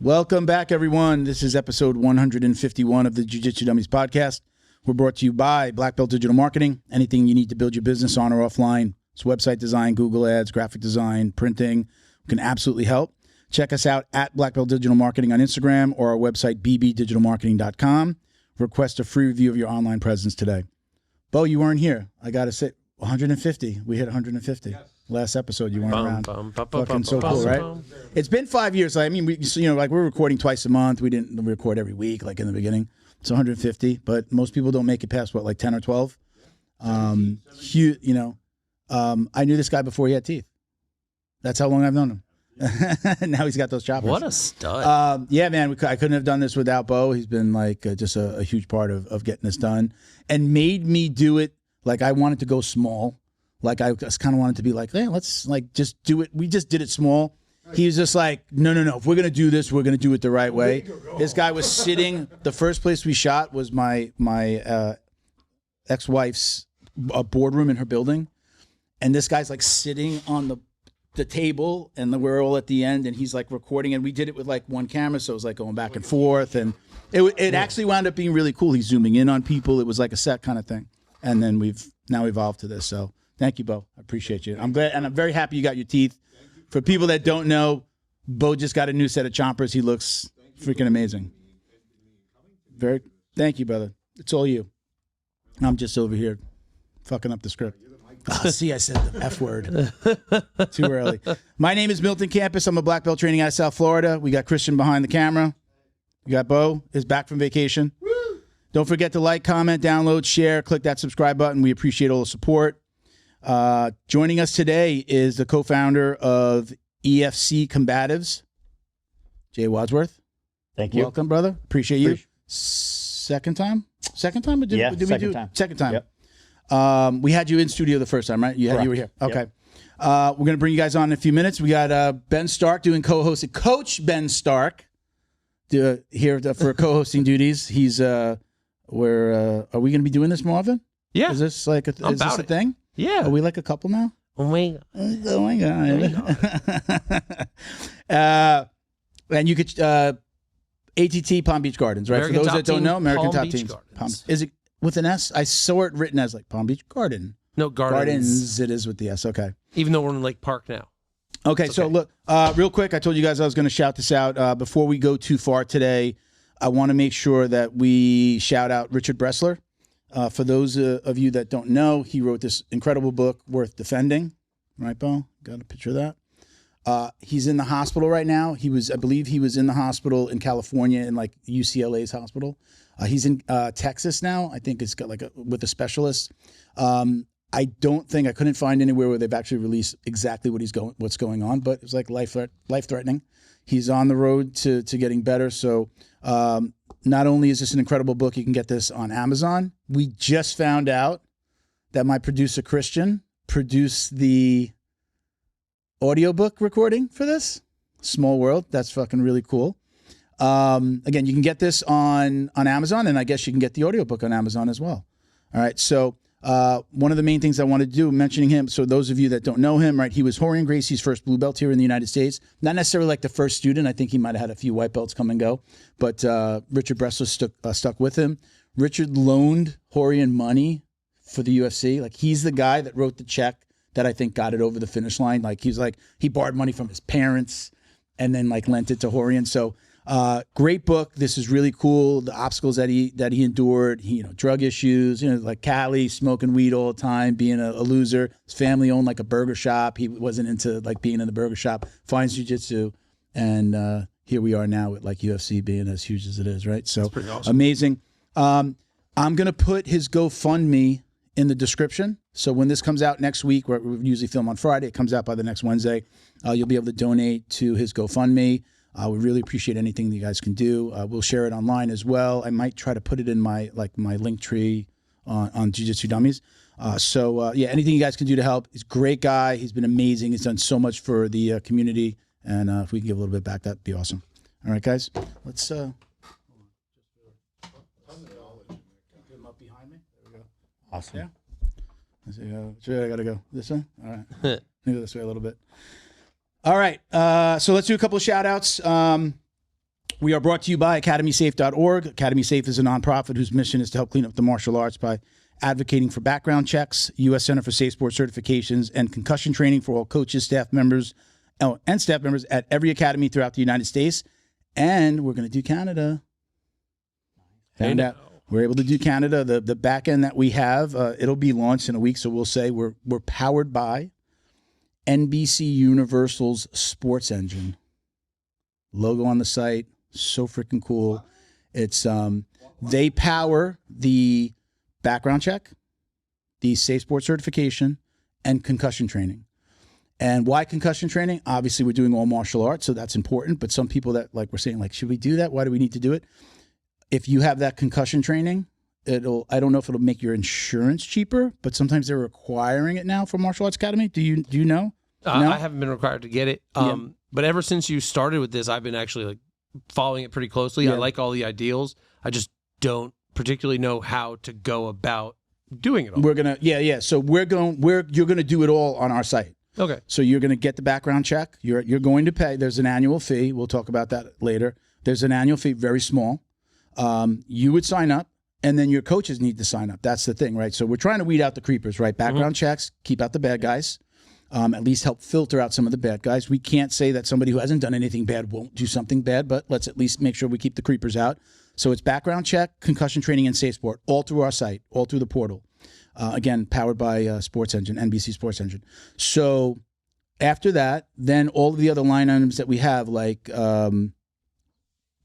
Welcome back, everyone. This is episode 151 of the Jiu-Jitsu Dummies podcast. We're brought to you by Black Belt Digital Marketing. Anything you need to build your business on or offline. It's website design, Google Ads, graphic design, printing. We can absolutely help. Check us out at Black Belt Digital Marketing on Instagram or our website, bbdigitalmarketing.com. Request a free review of your online presence today. Bo, you weren't here. I got to say, 150. We hit 150. Yes. Last episode, you weren't around. Fucking so cool, right? It's been 5 years. I mean, we're recording twice a month. We didn't record every week, like in the beginning. It's 150, but most people don't make it past, what, like 10 or 12? I knew this guy before he had teeth. That's how long I've known him. Now he's got those choppers. What a stud. Yeah, man, I couldn't have done this without Bo. He's been like just a huge part of getting this done and made me do it like I wanted to go small. Like I just kind of wanted to be like, hey, let's like just do it. We just did it small. He was just like, no. If we're going to do this, we're going to do it the right way. This guy was sitting. The first place we shot was my ex-wife's boardroom in her building. And this guy's like sitting on the table, and we're all at the end, and he's like recording, and we did it with like one camera, so it was like going back and forth, and it actually wound up being really cool. He's zooming in on people. It was like a set kind of thing, and then we've now evolved to this. So thank you, Bo. I appreciate you. I'm glad, and I'm very happy you got your teeth. For people that don't know, Bo just got a new set of chompers. He looks freaking amazing. Thank you, brother. It's all you. I'm just over here fucking up the script. Oh, see, I said the F word too early. My name is Milton Campus. I'm a black belt training out of South Florida. We got Christian behind the camera. We got Bo is back from vacation. Woo! Don't forget to like, comment, download, share, click that subscribe button. We appreciate all the support. Joining us today is the co-founder of EFC Combatives, Jay Wadsworth. Thank you. Welcome, brother. Appreciate you. Second time? Second time? Second time. Yep. We had you in studio the first time, right? You were here. Okay. Yep. We're going to bring you guys on in a few minutes. We got Ben Stark doing co-hosting. Coach Ben Stark here for co-hosting duties. He's are we going to be doing this more often? Yeah. Is this like a thing? Yeah. Are we like a couple now? Oh my God. And you could ATT Palm Beach Gardens, right? American for those that don't know, American Palm Top Beach Teams. Is it with an S? I saw it written as like Palm Beach Garden. No, Gardens. It is with the S. Okay. Even though we're in Lake Park now. Okay, so look, real quick, I told you guys I was going to shout this out. Before we go too far today, I want to make sure that we shout out Richard Bressler. For those of you that don't know, he wrote this incredible book, Worth Defending. Right, Bo? Got a picture of that? He's in the hospital right now. I believe he was in the hospital in California in like UCLA's hospital. He's in Texas now. I think it's got like with a specialist. I couldn't find anywhere where they've actually released exactly what's going on, but it was like life threatening. He's on the road to getting better. So not only is this an incredible book, you can get this on Amazon. We just found out that my producer Christian produced the audiobook recording for this. Small world. That's fucking really cool. Again, you can get this on Amazon, and I guess you can get the audiobook on Amazon as well. All right. So one of the main things I wanted to do, mentioning him, so those of you that don't know him, right, he was Rorion Gracie's first blue belt here in the United States. Not necessarily like the first student. I think he might have had a few white belts come and go, but Richard Bressler stuck with him. Richard loaned Rorion money for the UFC. Like, he's the guy that wrote the check that I think got it over the finish line. Like, he borrowed money from his parents and then like lent it to Rorion. So great book. This is really cool. The obstacles that he endured, drug issues, like Cali, smoking weed all the time, being a loser. His family owned like a burger shop. He wasn't into like being in the burger shop, finds jiu-jitsu. And here we are now with like UFC being as huge as it is, right? So awesome. Amazing. I'm going to put his GoFundMe in the description. So when this comes out next week, we usually film on Friday, it comes out by the next Wednesday. You'll be able to donate to his GoFundMe. We really appreciate anything that you guys can do. We'll share it online as well. I might try to put it in my link tree on Jiu-Jitsu Dummies. Yeah, anything you guys can do to help. He's a great guy. He's been amazing. He's done so much for the community. And if we can give a little bit back, that'd be awesome. All right, guys. Let's get him up behind me. There we go. Awesome. Yeah. I got to go this way. All right. Maybe this way a little bit. All right. So let's do a couple of shout outs. We are brought to you by academysafe.org. Academy Safe is a nonprofit whose mission is to help clean up the martial arts by advocating for background checks, U.S. Center for Safe Sport certifications, and concussion training for all coaches, staff members at every academy throughout the United States. And we're going to do Canada. Found out we're able to do Canada. The back end that we have, it'll be launched in a week. So we'll say we're powered by NBC Universal's Sports Engine. Logo on the site. So freaking cool. It's they power the background check, the safe sport certification, and concussion training. And why concussion training? Obviously, we're doing all martial arts, so that's important. But some people that like we're saying, like, should we do that? Why do we need to do it? If you have that concussion training, I don't know if it'll make your insurance cheaper, but sometimes they're requiring it now for Martial Arts Academy. Do you know? No? I haven't been required to get it. But ever since you started with this, I've been actually like following it pretty closely. I like all the ideals. I just don't particularly know how to go about doing it all. We're gonna So you're gonna do it all on our site. Okay. So you're gonna get the background check. You're going to pay. There's an annual fee. We'll talk about that later. There's an annual fee, very small. You would sign up, and then your coaches need to sign up. That's the thing, right? So we're trying to weed out the creepers, right? Background checks, keep out the bad guys. At least help filter out some of the bad guys. We can't say that somebody who hasn't done anything bad won't do something bad, but let's at least make sure we keep the creepers out. So it's background check, concussion training, and safe sport, all through our site, all through the portal. Again, powered by Sports Engine, NBC Sports Engine. So after that, then all of the other line items that we have, like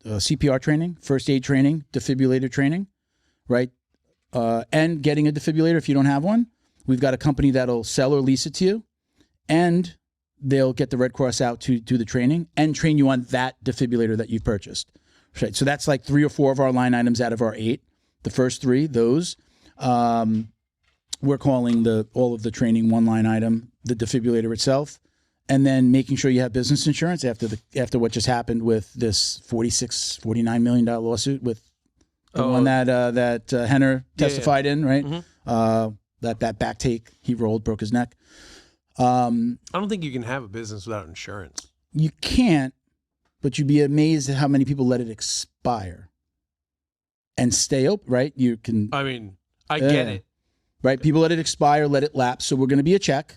CPR training, first aid training, defibrillator training, right? And getting a defibrillator if you don't have one. We've got a company that'll sell or lease it to you. And they'll get the Red Cross out to do the training and train you on that defibrillator that you've purchased. Right. So that's like 3 or 4 of our line items out of our 8. The first 3, those, we're calling all of the training one line item, the defibrillator itself, and then making sure you have business insurance after what just happened with this $49 million lawsuit with the one that Henner testified in, right? Mm-hmm. That back take he rolled, broke his neck. I don't think you can have a business without insurance. You can't, but you'd be amazed at how many people let it expire and stay open, right? You can. I mean, I get it. Right? People let it expire, let it lapse. So we're going to be a check.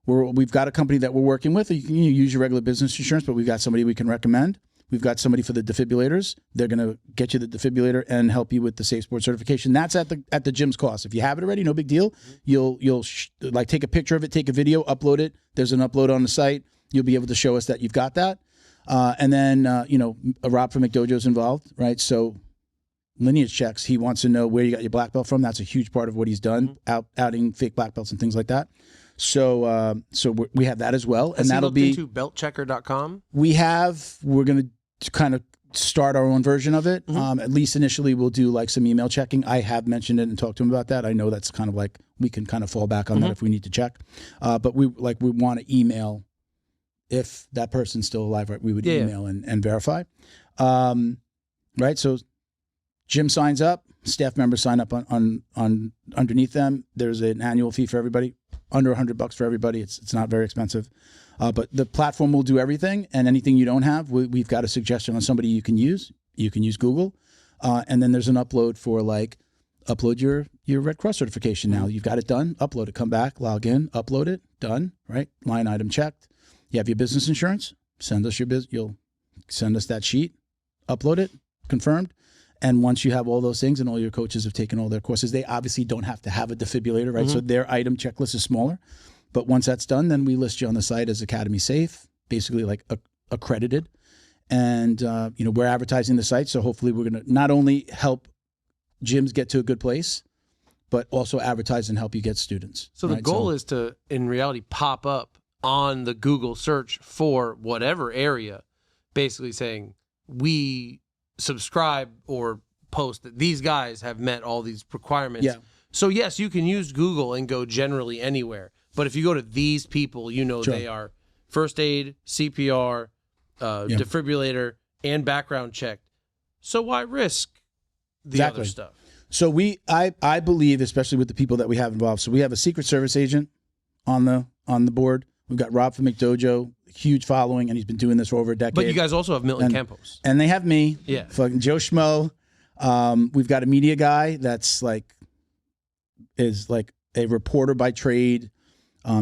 We've got a company that we're working with. You can use your regular business insurance, but we've got somebody we can recommend. We've got somebody for the defibrillators. They're going to get you the defibrillator and help you with the safe sport certification. That's at the gym's cost. If you have it already, no big deal. You'll like take a picture of it, take a video, upload it. There's an upload on the site. You'll be able to show us that you've got that. And then Rob from McDojo's involved, right? So lineage checks. He wants to know where you got your black belt from. That's a huge part of what he's done, outing fake black belts and things like that. So we have that as well, and that'll be into beltchecker.com. We're going to kind of start our own version of it. Mm-hmm. At least initially, we'll do like some email checking. I have mentioned it and talked to him about that. I know that's kind of like we can kind of fall back on that if we need to check. But we want to email if that person's still alive. Right, we would email and verify. Right, so gym signs up, staff members sign up on underneath them. There's an annual fee for everybody. Under $100 for everybody. It's not very expensive, but the platform will do everything. And anything you don't have, we've got a suggestion on somebody you can use. You can use Google, and then there's an upload for upload your Red Cross certification. Now you've got it done. Upload it. Come back. Log in. Upload it. Done. Right. Line item checked. You have your business insurance. Send us You'll send us that sheet. Upload it. Confirmed. And once you have all those things and all your coaches have taken all their courses, they obviously don't have to have a defibrillator, right? Mm-hmm. So their item checklist is smaller. But once that's done, then we list you on the site as Academy Safe, basically like accredited. And, we're advertising the site. So hopefully we're going to not only help gyms get to a good place, but also advertise and help you get students. So the goal is to, in reality, pop up on the Google search for whatever area, basically saying we subscribe or post that these guys have met all these requirements. Yeah. So yes, you can use Google and go generally anywhere. But if you go to these people, sure. They are first aid, CPR, defibrillator, and background checked. So why risk the other stuff? So I believe, especially with the people that we have involved. So we have a Secret Service agent on the board. We've got Rob from McDojo, huge following, and he's been doing this for over a decade. But you guys also have Milton Campos. And they have me, Yeah. fucking Joe Schmo. We've got a media guy that's is like a reporter by trade.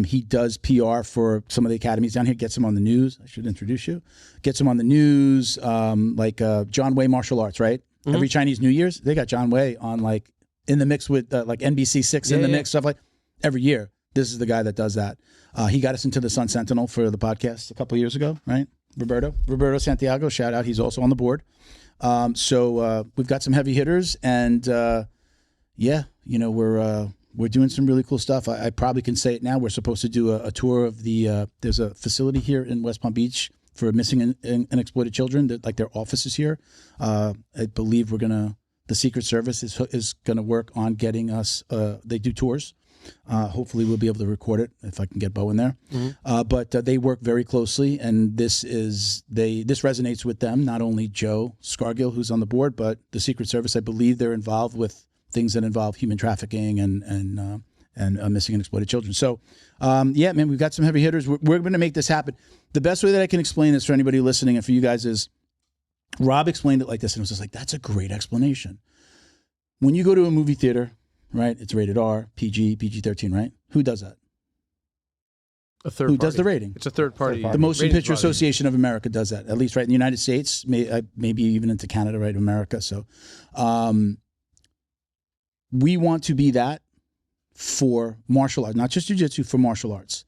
He does PR for some of the academies down here, gets him on the news. I should introduce you. Gets him on the news, John Way Martial Arts, right? Every Chinese New Year's, they got John Way on in the mix with like NBC6 in the mix, stuff like every year. This is the guy that does that. He got us into the Sun Sentinel for the podcast a couple of years ago, right? Roberto Santiago, shout out. He's also on the board. So we've got some heavy hitters, and we're doing some really cool stuff. I probably can say it now. We're supposed to do a tour of the. There's a facility here in West Palm Beach for missing and exploited children. That their office is here. I believe the Secret Service is gonna work on getting us. They do tours. Hopefully we'll be able to record it if I can get Bo in there. But they work very closely, and this resonates with them. Not only Joe Scargill, who's on the board, but the Secret Service. I believe they're involved with things that involve human trafficking and missing and exploited children. So, man, we've got some heavy hitters. We're going to make this happen. The best way that I can explain this for anybody listening and for you guys is, Rob explained it like this, and it was just like, that's a great explanation. When you go to a movie theater, right, it's rated R, PG, PG-13, right? Who does that? A third Who party. does the rating? It's a third party. The Motion Picture Association of America does that, at least right in the United States, maybe even into Canada, right, America. So we want to be that for martial arts, not just jiu-jitsu, for martial arts.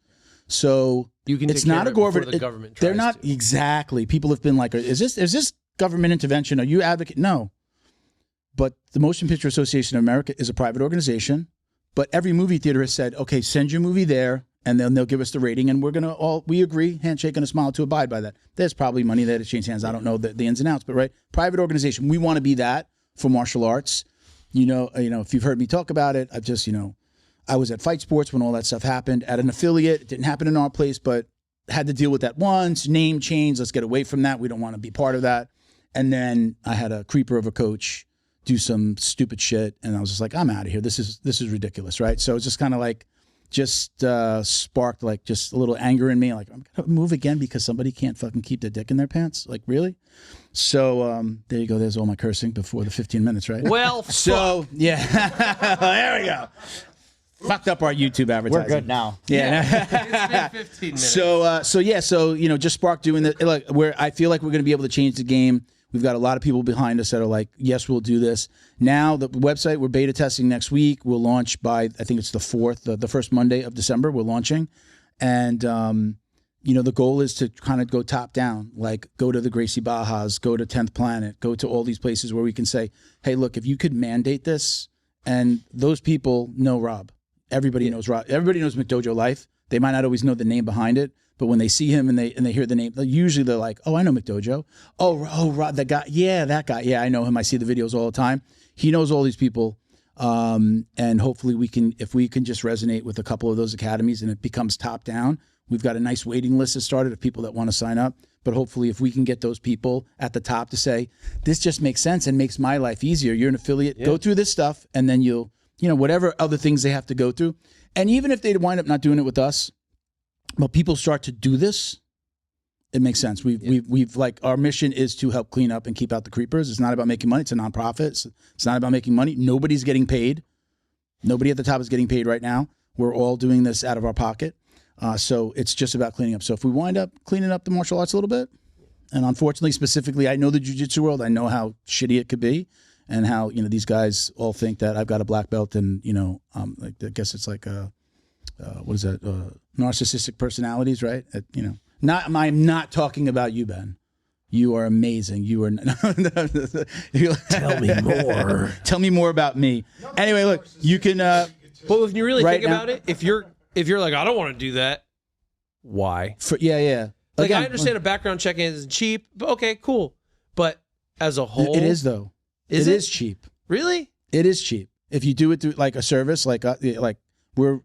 So it's not a government. The government they're not exactly. People have been like, is this government intervention? Are you advocate? No. But the Motion Picture Association of America is a private organization. But every movie theater has said, okay, send your movie there, and then they'll give us the rating, and we agree, handshake and a smile to abide by that. There's probably money there to change hands. I don't know the ins and outs, but right, private organization. We want to be that for martial arts. If you've heard me talk about it, I was at Fight Sports when all that stuff happened at an affiliate. It didn't happen in our place, but had to deal with that once. Name change. Let's get away from that. We don't want to be part of that. And then I had a creeper of a coach do some stupid shit, and I was just like, I'm out of here. This is ridiculous, right? So it's just kind of sparked just a little anger in me. Like, I'm gonna move again because somebody can't fucking keep their dick in their pants. Like, really? So there you go. There's all my cursing before the 15 minutes, right? Well, so yeah, there we go. Fucked up our YouTube advertising. We're good now. Yeah. It's been 15 minutes. So just Spark doing that. Look, I feel like we're going to be able to change the game. We've got a lot of people behind us that are like, yes, we'll do this. Now the website, we're beta testing next week. We'll launch by, I think it's the 4th, the first Monday of December. We're launching, and the goal is to kind of go top down, like go to the Gracie Bajas, go to 10th Planet, go to all these places where we can say, hey, look, if you could mandate this, and those people know Rob. Everybody knows Rob. Everybody knows McDojo Life. They might not always know the name behind it, but when they see him and they hear the name, usually they're like, oh, I know McDojo. Oh, Rob, that guy. Yeah, that guy. Yeah, I know him. I see the videos all the time. He knows all these people. And hopefully if we can just resonate with a couple of those academies and it becomes top down, we've got a nice waiting list that started of people that want to sign up. But hopefully if we can get those people at the top to say, this just makes sense and makes my life easier. You're an affiliate. Go through this stuff, and then you'll, whatever other things they have to go through. And even if they wind up not doing it with us, but people start to do this, it makes sense. We've our mission is to help clean up and keep out the creepers. It's not about making money. It's a nonprofit. It's not about making money. Nobody's getting paid. Nobody at the top is getting paid right now. We're all doing this out of our pocket. So it's just about cleaning up. So if we wind up cleaning up the martial arts a little bit, and unfortunately, specifically, I know the jiu-jitsu world. I know how shitty it could be, and how these guys all think that I've got a black belt, and I guess it's like what is that? Narcissistic personalities, right? I'm not talking about you, Ben. You are amazing. You are. Tell me more. Tell me more about me. Anyway, look, you can. But if you really right think about it, if you're like, I don't want to do that, why? Yeah. Like, Again, I understand a background check isn't cheap, but okay, cool. But as a whole, it is though. It is cheap. Really? It is cheap if you do it through like a service, like we're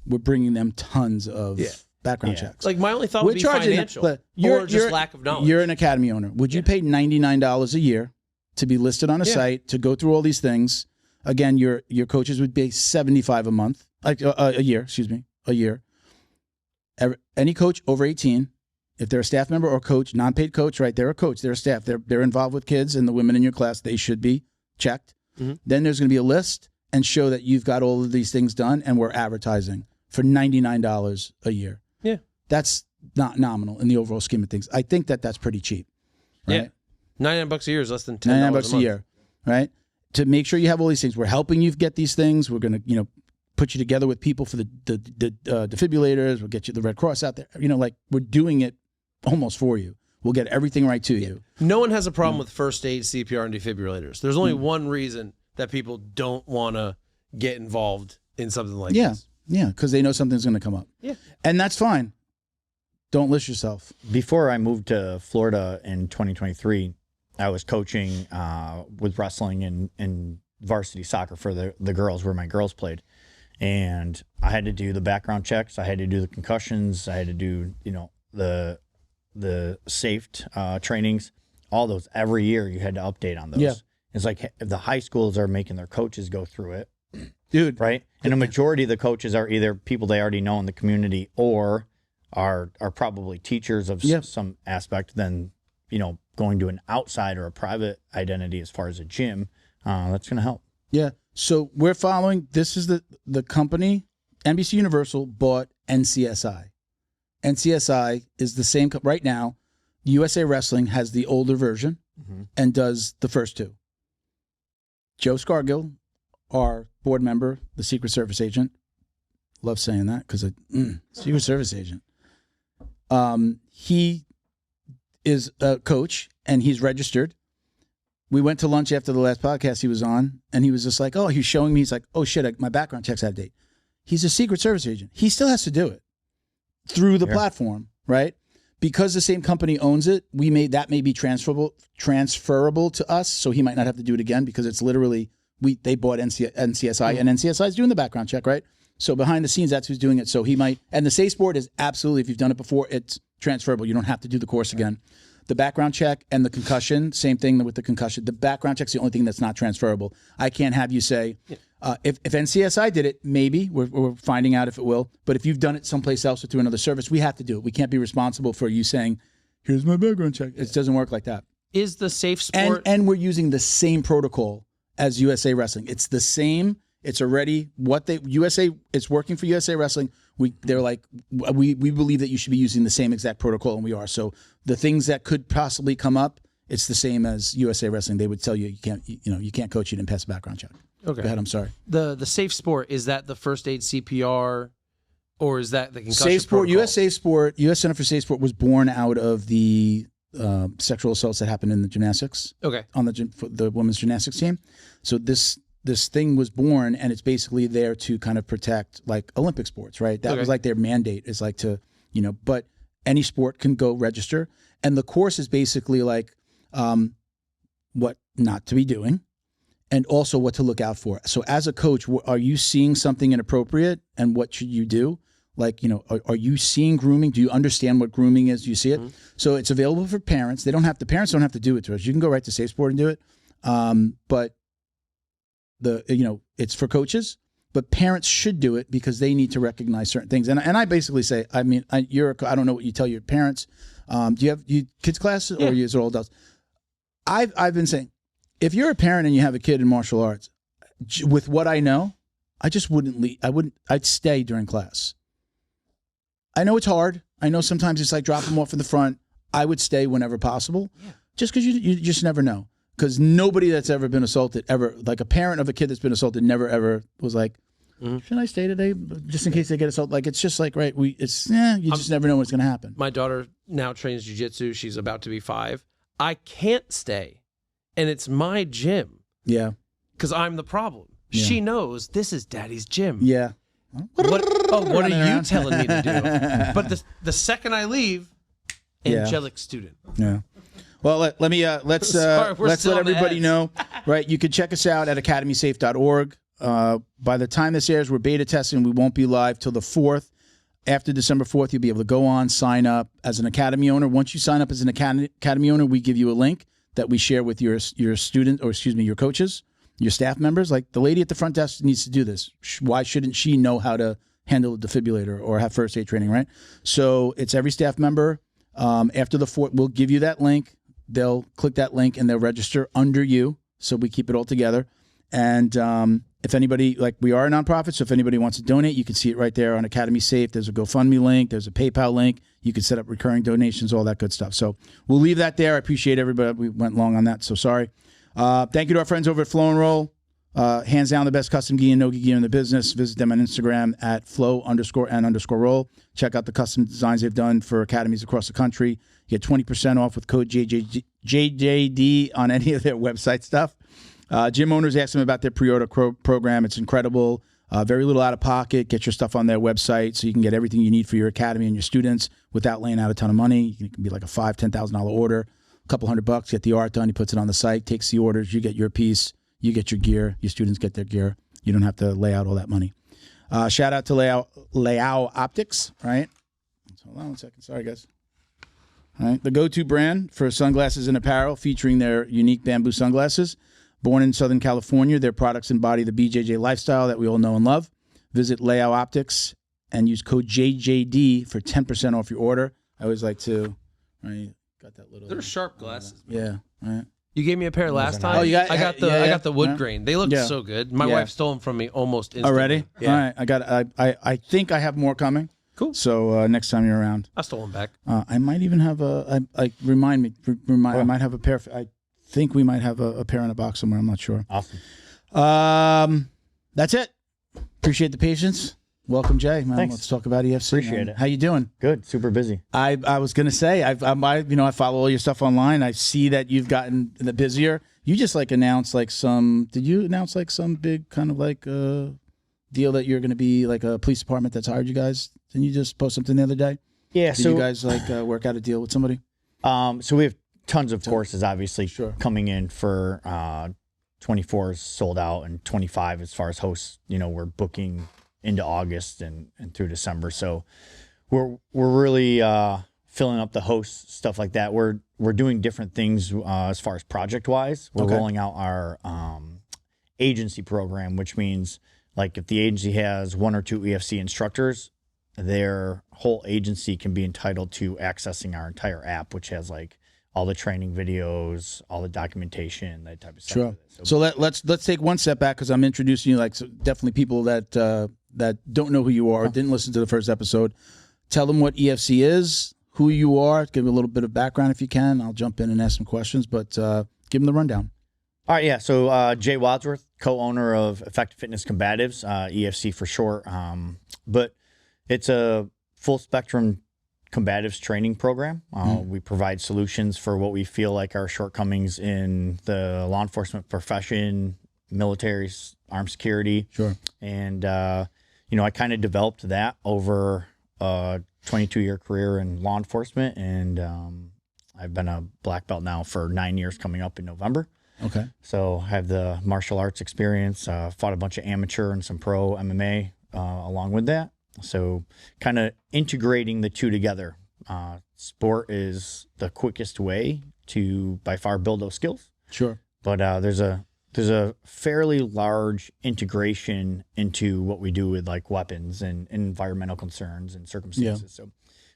bringing them tons of background checks. Like, my only thought would be financial, or just lack of knowledge. You're an academy owner. Would you pay $99 a year to be listed on a site, to go through all these things? Again, your coaches would pay $75 a year. Any coach over 18, if they're a staff member or coach, non-paid coach, right? They're a coach. They're a staff. They're involved with kids and the women in your class. They should be checked. Then there's going to be a list and show that you've got all of these things done, and we're advertising for $99 a year. Yeah. That's not nominal in the overall scheme of things. I think that that's pretty cheap. Right? Yeah. $99 a year is less than $10 $99 a year, right? To make sure you have all these things. We're helping you get these things. We're going to, put you together with people for the defibrillators. We'll get you the Red Cross out there. Like we're doing it almost for you. We'll get everything right to you. No one has a problem with first aid, CPR, and defibrillators. There's only one reason that people don't want to get involved in something like this. Yeah, because they know something's going to come up. Yeah. And that's fine. Don't list yourself. Before I moved to Florida in 2023, I was coaching with wrestling and varsity soccer for the girls where my girls played. And I had to do the background checks. I had to do the concussions. I had to do, the safe trainings, all those. Every year you had to update on those. Yeah. It's like if the high schools are making their coaches go through it. Dude. Right? And a majority of the coaches are either people they already know in the community or are probably teachers of some aspect than, going to an outside or a private identity as far as a gym. That's going to help. Yeah. So we're following, this is the company, NBC Universal bought NCSI. NCSI is the same, right now, USA Wrestling has the older version and does the first two. Joe Scargill, our board member, the Secret Service agent, love saying that because Secret Service agent. He is a coach and he's registered. We went to lunch after the last podcast he was on, and he was just like, he was showing me, he's like, oh shit, my background check's out of date. He's a Secret Service agent. He still has to do it through the platform, right? Because the same company owns it, that may be transferable to us, so he might not have to do it again because it's literally, they bought NCSI, and NCSI is doing the background check, right? So behind the scenes, that's who's doing it. So he might, and the safe sport is absolutely, if you've done it before, it's transferable. You don't have to do the course again. The background check and the concussion, same thing with the concussion. The background check's the only thing that's not transferable. I can't have you say, if NCSI did it, maybe, we're finding out if it will, but if you've done it someplace else or through another service, we have to do it. We can't be responsible for you saying, here's my background check. It doesn't work like that. Is the safe sport... And we're using the same protocol as USA Wrestling. It's the same. It's already it's working for USA Wrestling. They're like, we believe that you should be using the same exact protocol, and we are. So the things that could possibly come up, it's the same as USA Wrestling. They would tell you you can't coach, you didn't pass a background check. Okay. Go ahead, I'm sorry. The safe sport, is that the first aid CPR, or is that the concussion safe sport? protocol? US Safe Sport, US Center for Safe Sport was born out of the sexual assaults that happened in the gymnastics. Okay. On the women's gymnastics team. So this thing was born, and it's basically there to kind of protect like Olympic sports, right? That was like their mandate, is like to, but any sport can go register. And the course is basically like what not to be doing and also what to look out for. So as a coach, are you seeing something inappropriate, and what should you do? Like, are you seeing grooming? Do you understand what grooming is? Do you see it? So it's available for parents. Parents don't have to do it to us. You can go right to Safe Sport and do it. But it's for coaches, but parents should do it because they need to recognize certain things. And I basically say, I don't know what you tell your parents. Do you have kids classes or is it all adults? I've been saying, if you're a parent and you have a kid in martial arts, with what I know, I just wouldn't leave. I'd stay during class. I know it's hard. I know sometimes it's like drop them off in the front. I would stay whenever possible, just because you just never know. Because nobody that's ever been assaulted ever, like a parent of a kid that's been assaulted, never ever was like, should I stay today just in case they get assaulted? Like, it's just like, right, you just never know what's going to happen. My daughter now trains jiu-jitsu. She's about to be 5. I can't stay, and it's my gym. Yeah. Because I'm the problem. Yeah. She knows this is Daddy's gym. Yeah. What are you telling me to do? But the second I leave, angelic student. Yeah. Well, let's let everybody know, right? You can check us out at academysafe.org. By the time this airs, we're beta testing. We won't be live till the 4th. After December 4th, you'll be able to go on, sign up as an Academy owner. Once you sign up as an Academy owner, we give you a link that we share with your student, or excuse me, your coaches, your staff members. Like the lady at the front desk needs to do this. Why shouldn't she know how to handle a defibrillator or have first aid training, right? So it's every staff member. After the fourth, we'll give you that link. They'll click that link and they'll register under you. So we keep it all together. And if anybody, like we are a nonprofit, so if anybody wants to donate, you can see it right there on Academy Safe. There's a GoFundMe link. There's a PayPal link. You can set up recurring donations, all that good stuff. So we'll leave that there. I appreciate everybody. We went long on that, so sorry. Thank you to our friends over at Flow and Roll. Hands down the best custom gi and no-gi gear in the business. Visit them on Instagram at flow_and_roll. Check out the custom designs they've done for academies across the country. You get 20% off with code JJD on any of their website stuff. Gym owners ask them about their pre-order program. It's incredible. Very little out of pocket. Get your stuff on their website so you can get everything you need for your academy and your students without laying out a ton of money. It can be like a $5,000, $10,000 order, a couple $100, get the art done. He puts it on the site, takes the orders. You get your piece. You get your gear. Your students get their gear. You don't have to lay out all that money. Shout out to Leao Optics, right? Hold on one second. Sorry, guys. All right. The go-to brand for sunglasses and apparel featuring their unique bamboo sunglasses. Born in Southern California, their products embody the BJJ lifestyle that we all know and love. Visit Leao Optics and use code JJD for 10% off your order. I always like to, right? Got that little. They're sharp glasses. Yeah. Right. You gave me a pair last time. Oh, you got? I got the wood grain. They look Yeah. so good. My Yeah. wife stole them from me almost instantly. Already? Yeah. All right. I think I have more coming. Cool. So next time you're around, I stole them back. I might even have I might have a pair. I think we might have a pair in a box somewhere. I'm not sure. Awesome. That's it. Appreciate the patience. Welcome, Jay. Man, Thanks. let's talk about EFC. Appreciate man. it. How you doing? Good. Super busy. I was gonna say I follow all your stuff online. I see that you've gotten the busier. You just announced Did you announce some big kind of deal that you're gonna be like a police department that's hired you guys? Didn't you just post something the other day? Yeah. Did you guys work out a deal with somebody? So we have tons of courses, obviously, Sure. coming in for 24 is sold out, and 25 as far as hosts. We're booking into August and through December. So we're really filling up the hosts, stuff like that. We're doing different things as far as project wise. We're rolling out our agency program, which means if the agency has 1 or 2 EFC instructors, their whole agency can be entitled to accessing our entire app, which has all the training videos, all the documentation, that type of stuff. Sure. So let's take one step back because I'm introducing you definitely people that don't know who you are, or didn't listen to the first episode. Tell them what EFC is, who you are. Give them a little bit of background if you can. I'll jump in and ask some questions, but give them the rundown. All right, yeah. So Jay Wadsworth, co-owner of Effective Fitness Combatives, EFC for short. But it's a full spectrum combatives training program. We provide solutions for what we feel like are shortcomings in the law enforcement profession, military, armed security. Sure. And, I kind of developed that over a 22-year career in law enforcement. And I've been a black belt now for 9 years coming up in November. Okay. So I have the martial arts experience, fought a bunch of amateur and some pro MMA along with that. So kind of integrating the two together. Sport is the quickest way to by far build those skills. Sure. But there's a fairly large integration into what we do with weapons and environmental concerns and circumstances. So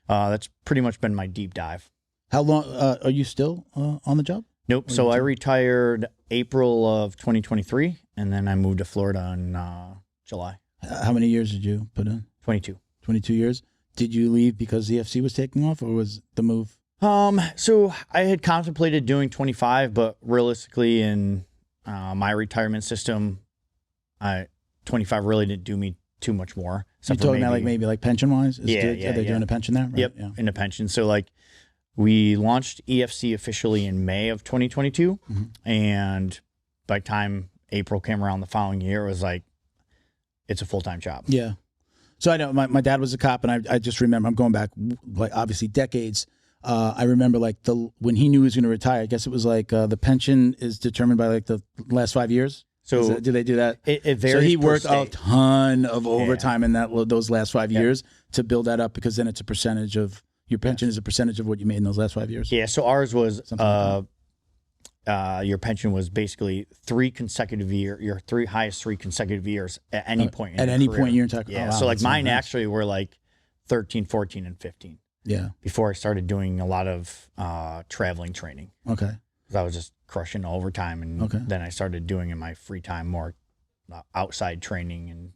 that's pretty much been my deep dive. How long are you still on the job? Nope. So I retired April of 2023, and then I moved to Florida in July. How many years did you put in? 22. 22 years. Did you leave because the EFC was taking off, or was the move? So I had contemplated doing 25, but realistically in my retirement system, 25 really didn't do me too much more. You talking about maybe pension wise? Are they doing a pension there? Right? Yep, in a pension. So we launched EFC officially in May of 2022, and by the time April came around the following year, it was it's a full-time job. Yeah. So I know my dad was a cop, and I just remember, I'm going back obviously decades. I remember when he knew he was going to retire, I guess it was the pension is determined by the last 5 years. So do they do that? It varies. So he worked per a ton of overtime in those last 5 years to build that up, because then it's a percentage of your pension is a percentage of what you made in those last 5 years. Yeah. So ours was your pension was basically 3 consecutive year, your highest 3 consecutive years at any point. At any point in your entire Yeah. oh, wow, So like that's mine nice. actually were like 13, 14, and 15 Yeah. before I started doing a lot of traveling training. Okay. Because I was just crushing overtime, and Okay. then I started doing in my free time more outside training and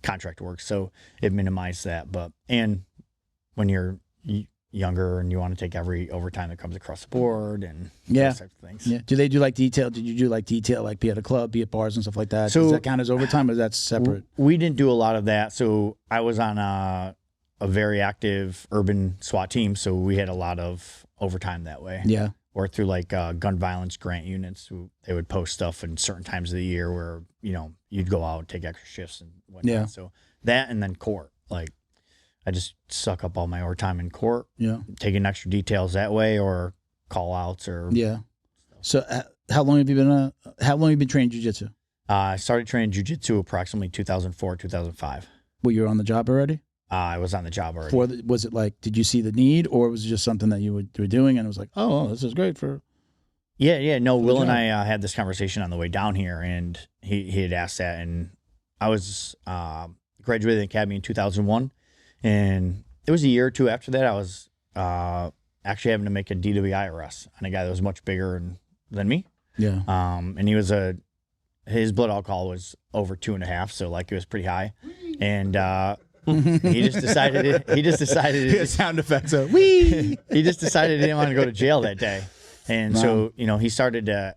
contract work. So it minimized that. And when you're younger and you want to take every overtime that comes across the board and those types of things. Yeah. Do they do like detail? Did you do like detail, like be at a club, be at bars and stuff like that? So- Does that count as overtime, or is that separate? We didn't do a lot of that. So I was on a very active urban SWAT team. So we had a lot of overtime that way. Yeah. Or through like gun violence grant units, they would post stuff in certain times of the year where, you'd go out, take extra shifts and whatnot. Yeah. So that, and then court, like I just suck up all my overtime in court, Yeah. taking extra details that way, or call outs, or Yeah. So how long have you been training jiu-jitsu? I started training jiu-jitsu approximately 2004, 2005. Well, you were on the job already? I was on the job already. Was it like, did you see the need, or was it just something that you were doing and it was like, oh, this is great for... Yeah. No, Will and job. I had this conversation on the way down here, and he had asked that, and I was graduated the academy in 2001, and it was a year or two after that I was actually having to make a DWI arrest on a guy that was much bigger than me. Yeah. And his blood alcohol was over 2.5, so like it was pretty high, and he just decided sound effects. Wee. he just decided he didn't want to go to jail that day. And so, he started to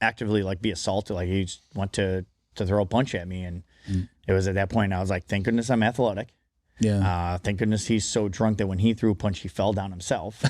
actively like be assaulted. Like he just went to throw a punch at me. And it was at that point I was like, thank goodness I'm athletic. Yeah. Thank goodness he's so drunk that when he threw a punch, he fell down himself.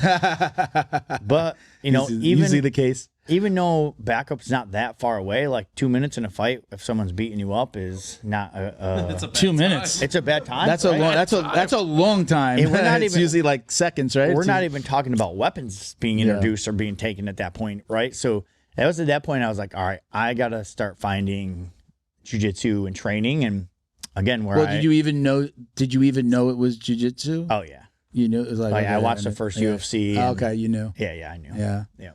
But, usually the case. even though backup's not that far away, like 2 minutes in a fight, if someone's beating you up, is not It's a bad 2 minutes. time. it's a bad time. That's right? a long. That's a long time. And we're not it's even- usually like seconds, right? We're not even talking about weapons being introduced or being taken at that point, right? So that was at that point I was like, all right, I got to start finding jiu-jitsu and training. And again, Well, did you even know? Did you even know it was jiu-jitsu? Oh, yeah. You knew it was like. Oh, yeah, I okay, watched the and- first yeah. UFC. Oh, and- okay, you knew. Yeah, I knew. Yeah.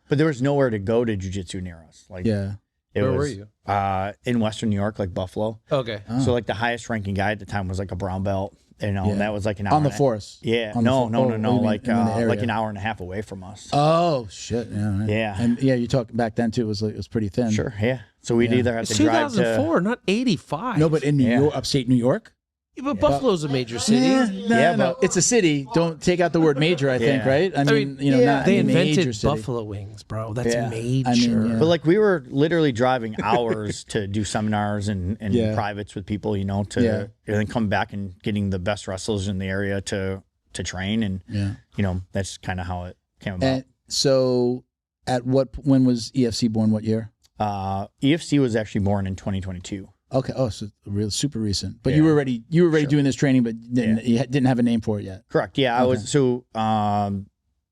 But there was nowhere to go to jiu-jitsu near us. Like, Yeah. it Where was, were you? in Western New York, like Buffalo. Okay. Oh. So like the highest ranking guy at the time was like a brown belt. And that was like an hour On the and a- force. Yeah. On the No. what do you mean, Like in the area? like an hour and a half away from us. Oh shit! Yeah. Right. Yeah. And you talking back then too. It was pretty thin. Sure. Yeah. So we'd either have It's to drive to. 2004, not 85. No, but in New Yeah. York, upstate New York. Yeah, but Buffalo's a major city. Yeah, no. but- It's a city. Don't take out the word major. I think, Yeah. right? I mean, not they a major invented city. buffalo wings, bro. That's Yeah. major. I mean, yeah. But like we were literally driving hours to do seminars and privates with people, and then come back and getting the best wrestlers in the area to train, and that's kind of how it came about. And so, when was EFC born? What year? EFC was actually born in 2022. Okay. Oh, so real super recent. But Yeah. you were already doing this training, but you didn't have a name for it yet. Correct. Yeah, I was. So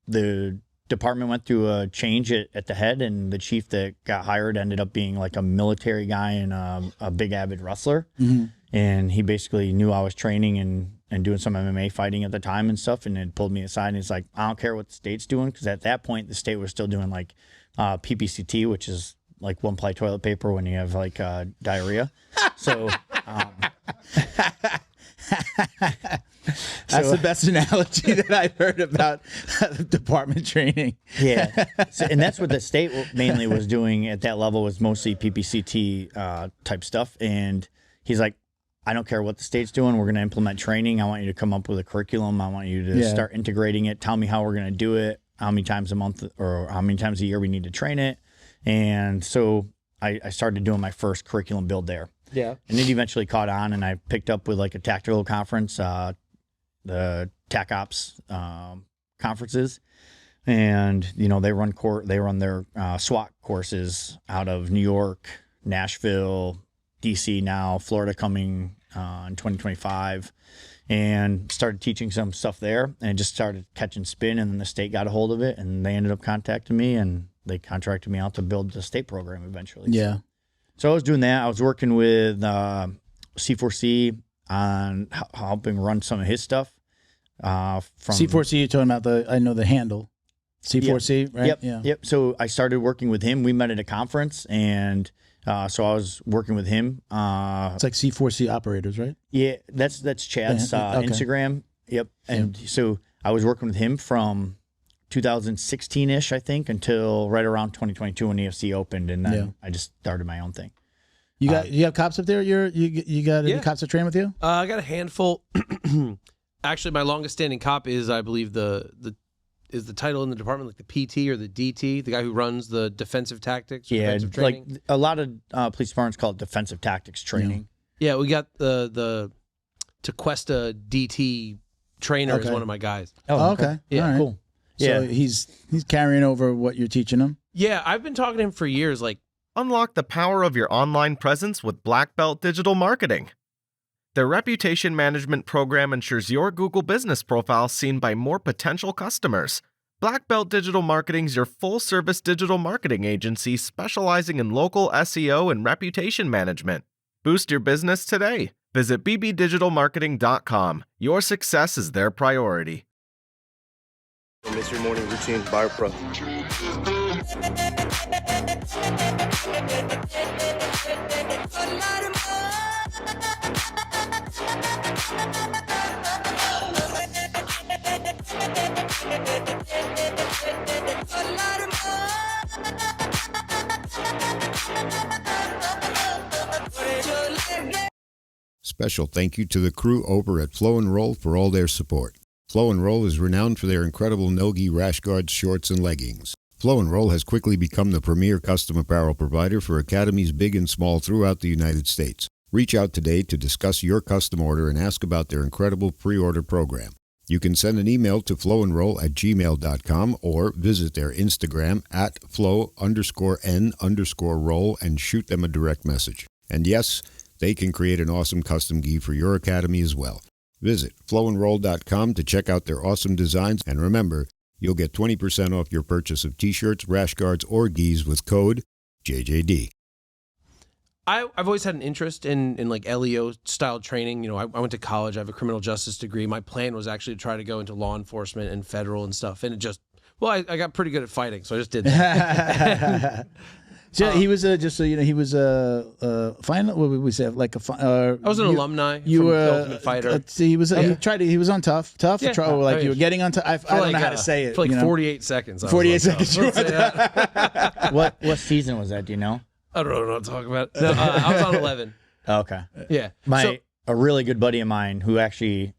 the department went through a change at the head, and the chief that got hired ended up being like a military guy and a big avid wrestler. Mm-hmm. And he basically knew I was training and doing some MMA fighting at the time and stuff, and it pulled me aside and he's like, I don't care what the state's doing, because at that point the state was still doing like PPCT, which is like one ply toilet paper when you have like diarrhea. So That's the best analogy that I've heard about department training. yeah, and that's what the state mainly was doing at that level, was mostly PPCT type stuff. And he's like, I don't care what the state's doing. We're going to implement training. I want you to come up with a curriculum. I want you to start integrating it. Tell me how we're going to do it, how many times a month or how many times a year we need to train it. And so I started doing my first curriculum build there. Yeah. And it eventually caught on, and I picked up with like a tactical conference, the TAC Ops conferences. And, they run their SWAT courses out of New York, Nashville, DC now, Florida coming in 2025, and started teaching some stuff there, and it just started catching spin, and then the state got a hold of it, and they ended up contacting me, and they contracted me out to build the state program eventually. Yeah. So I was doing that. I was working with C4C on helping run some of his stuff. From C4C, you're talking about I know the handle. C4C, right? Yep. Yeah. Yep. So I started working with him. We met at a conference, and so I was working with him. It's like C4C operators, right? Yeah, that's Chad's Okay. Instagram. Yep. And so I was working with him from 2016-ish, I think, until right around 2022 when EFC opened, and then I just started my own thing. You have cops up there? You got any cops that train with you? I got a handful. Actually, my longest standing cop is, I believe, the title in the department, like the PT or the DT, the guy who runs the defensive tactics, defensive training. Like a lot of police departments call it defensive tactics training. Yeah, we got the Tequesta DT trainer is one of my guys. Oh, okay. Yeah, all right. cool. So Yeah. he's carrying over what you're teaching him. Yeah, I've been talking to him for years. Like, Unlock the power of your online presence with Black Belt Digital Marketing. Their reputation management program ensures your Google business profile seen by more potential customers. Black Belt Digital Marketing is your full-service digital marketing agency specializing in local SEO and reputation management. Boost your business today. Visit bbdigitalmarketing.com. Your success is their priority. Miss your morning routine, Bio Pro. Special thank you to the crew over at Flow and Roll for all their support. Flow and Roll is renowned for their incredible no-gi rash guards, shorts, and leggings. Flow and Roll has quickly become the premier custom apparel provider for academies big and small throughout the United States. Reach out today to discuss your custom order and ask about their incredible pre-order program. You can send an email to flowandroll@gmail.com or visit their Instagram at flow_n_roll and shoot them a direct message. And yes, they can create an awesome custom gi for your academy as well. Visit flowandroll.com to check out their awesome designs, and remember, you'll get 20% off your purchase of t-shirts, rash guards, or gis with code JJD. I've always had an interest in like LEO style training. You know, I went to college. I have a criminal justice degree. My plan was actually to try to go into law enforcement and federal and stuff. And it just, I got pretty good at fighting, so I just did that. So he was just so you know, he was final. What would we say? Like a. I was an alumni. You from were Ultimate Fighter. He was. He tried. He was on tough. Yeah. Like you were getting on. I don't know how to say it. For like you know? 48 seconds. 48 seconds. Let's say that. What season was that? Do you know? I don't know what to talk about. No, I was on 11. Okay. Yeah. A really good buddy of mine who actually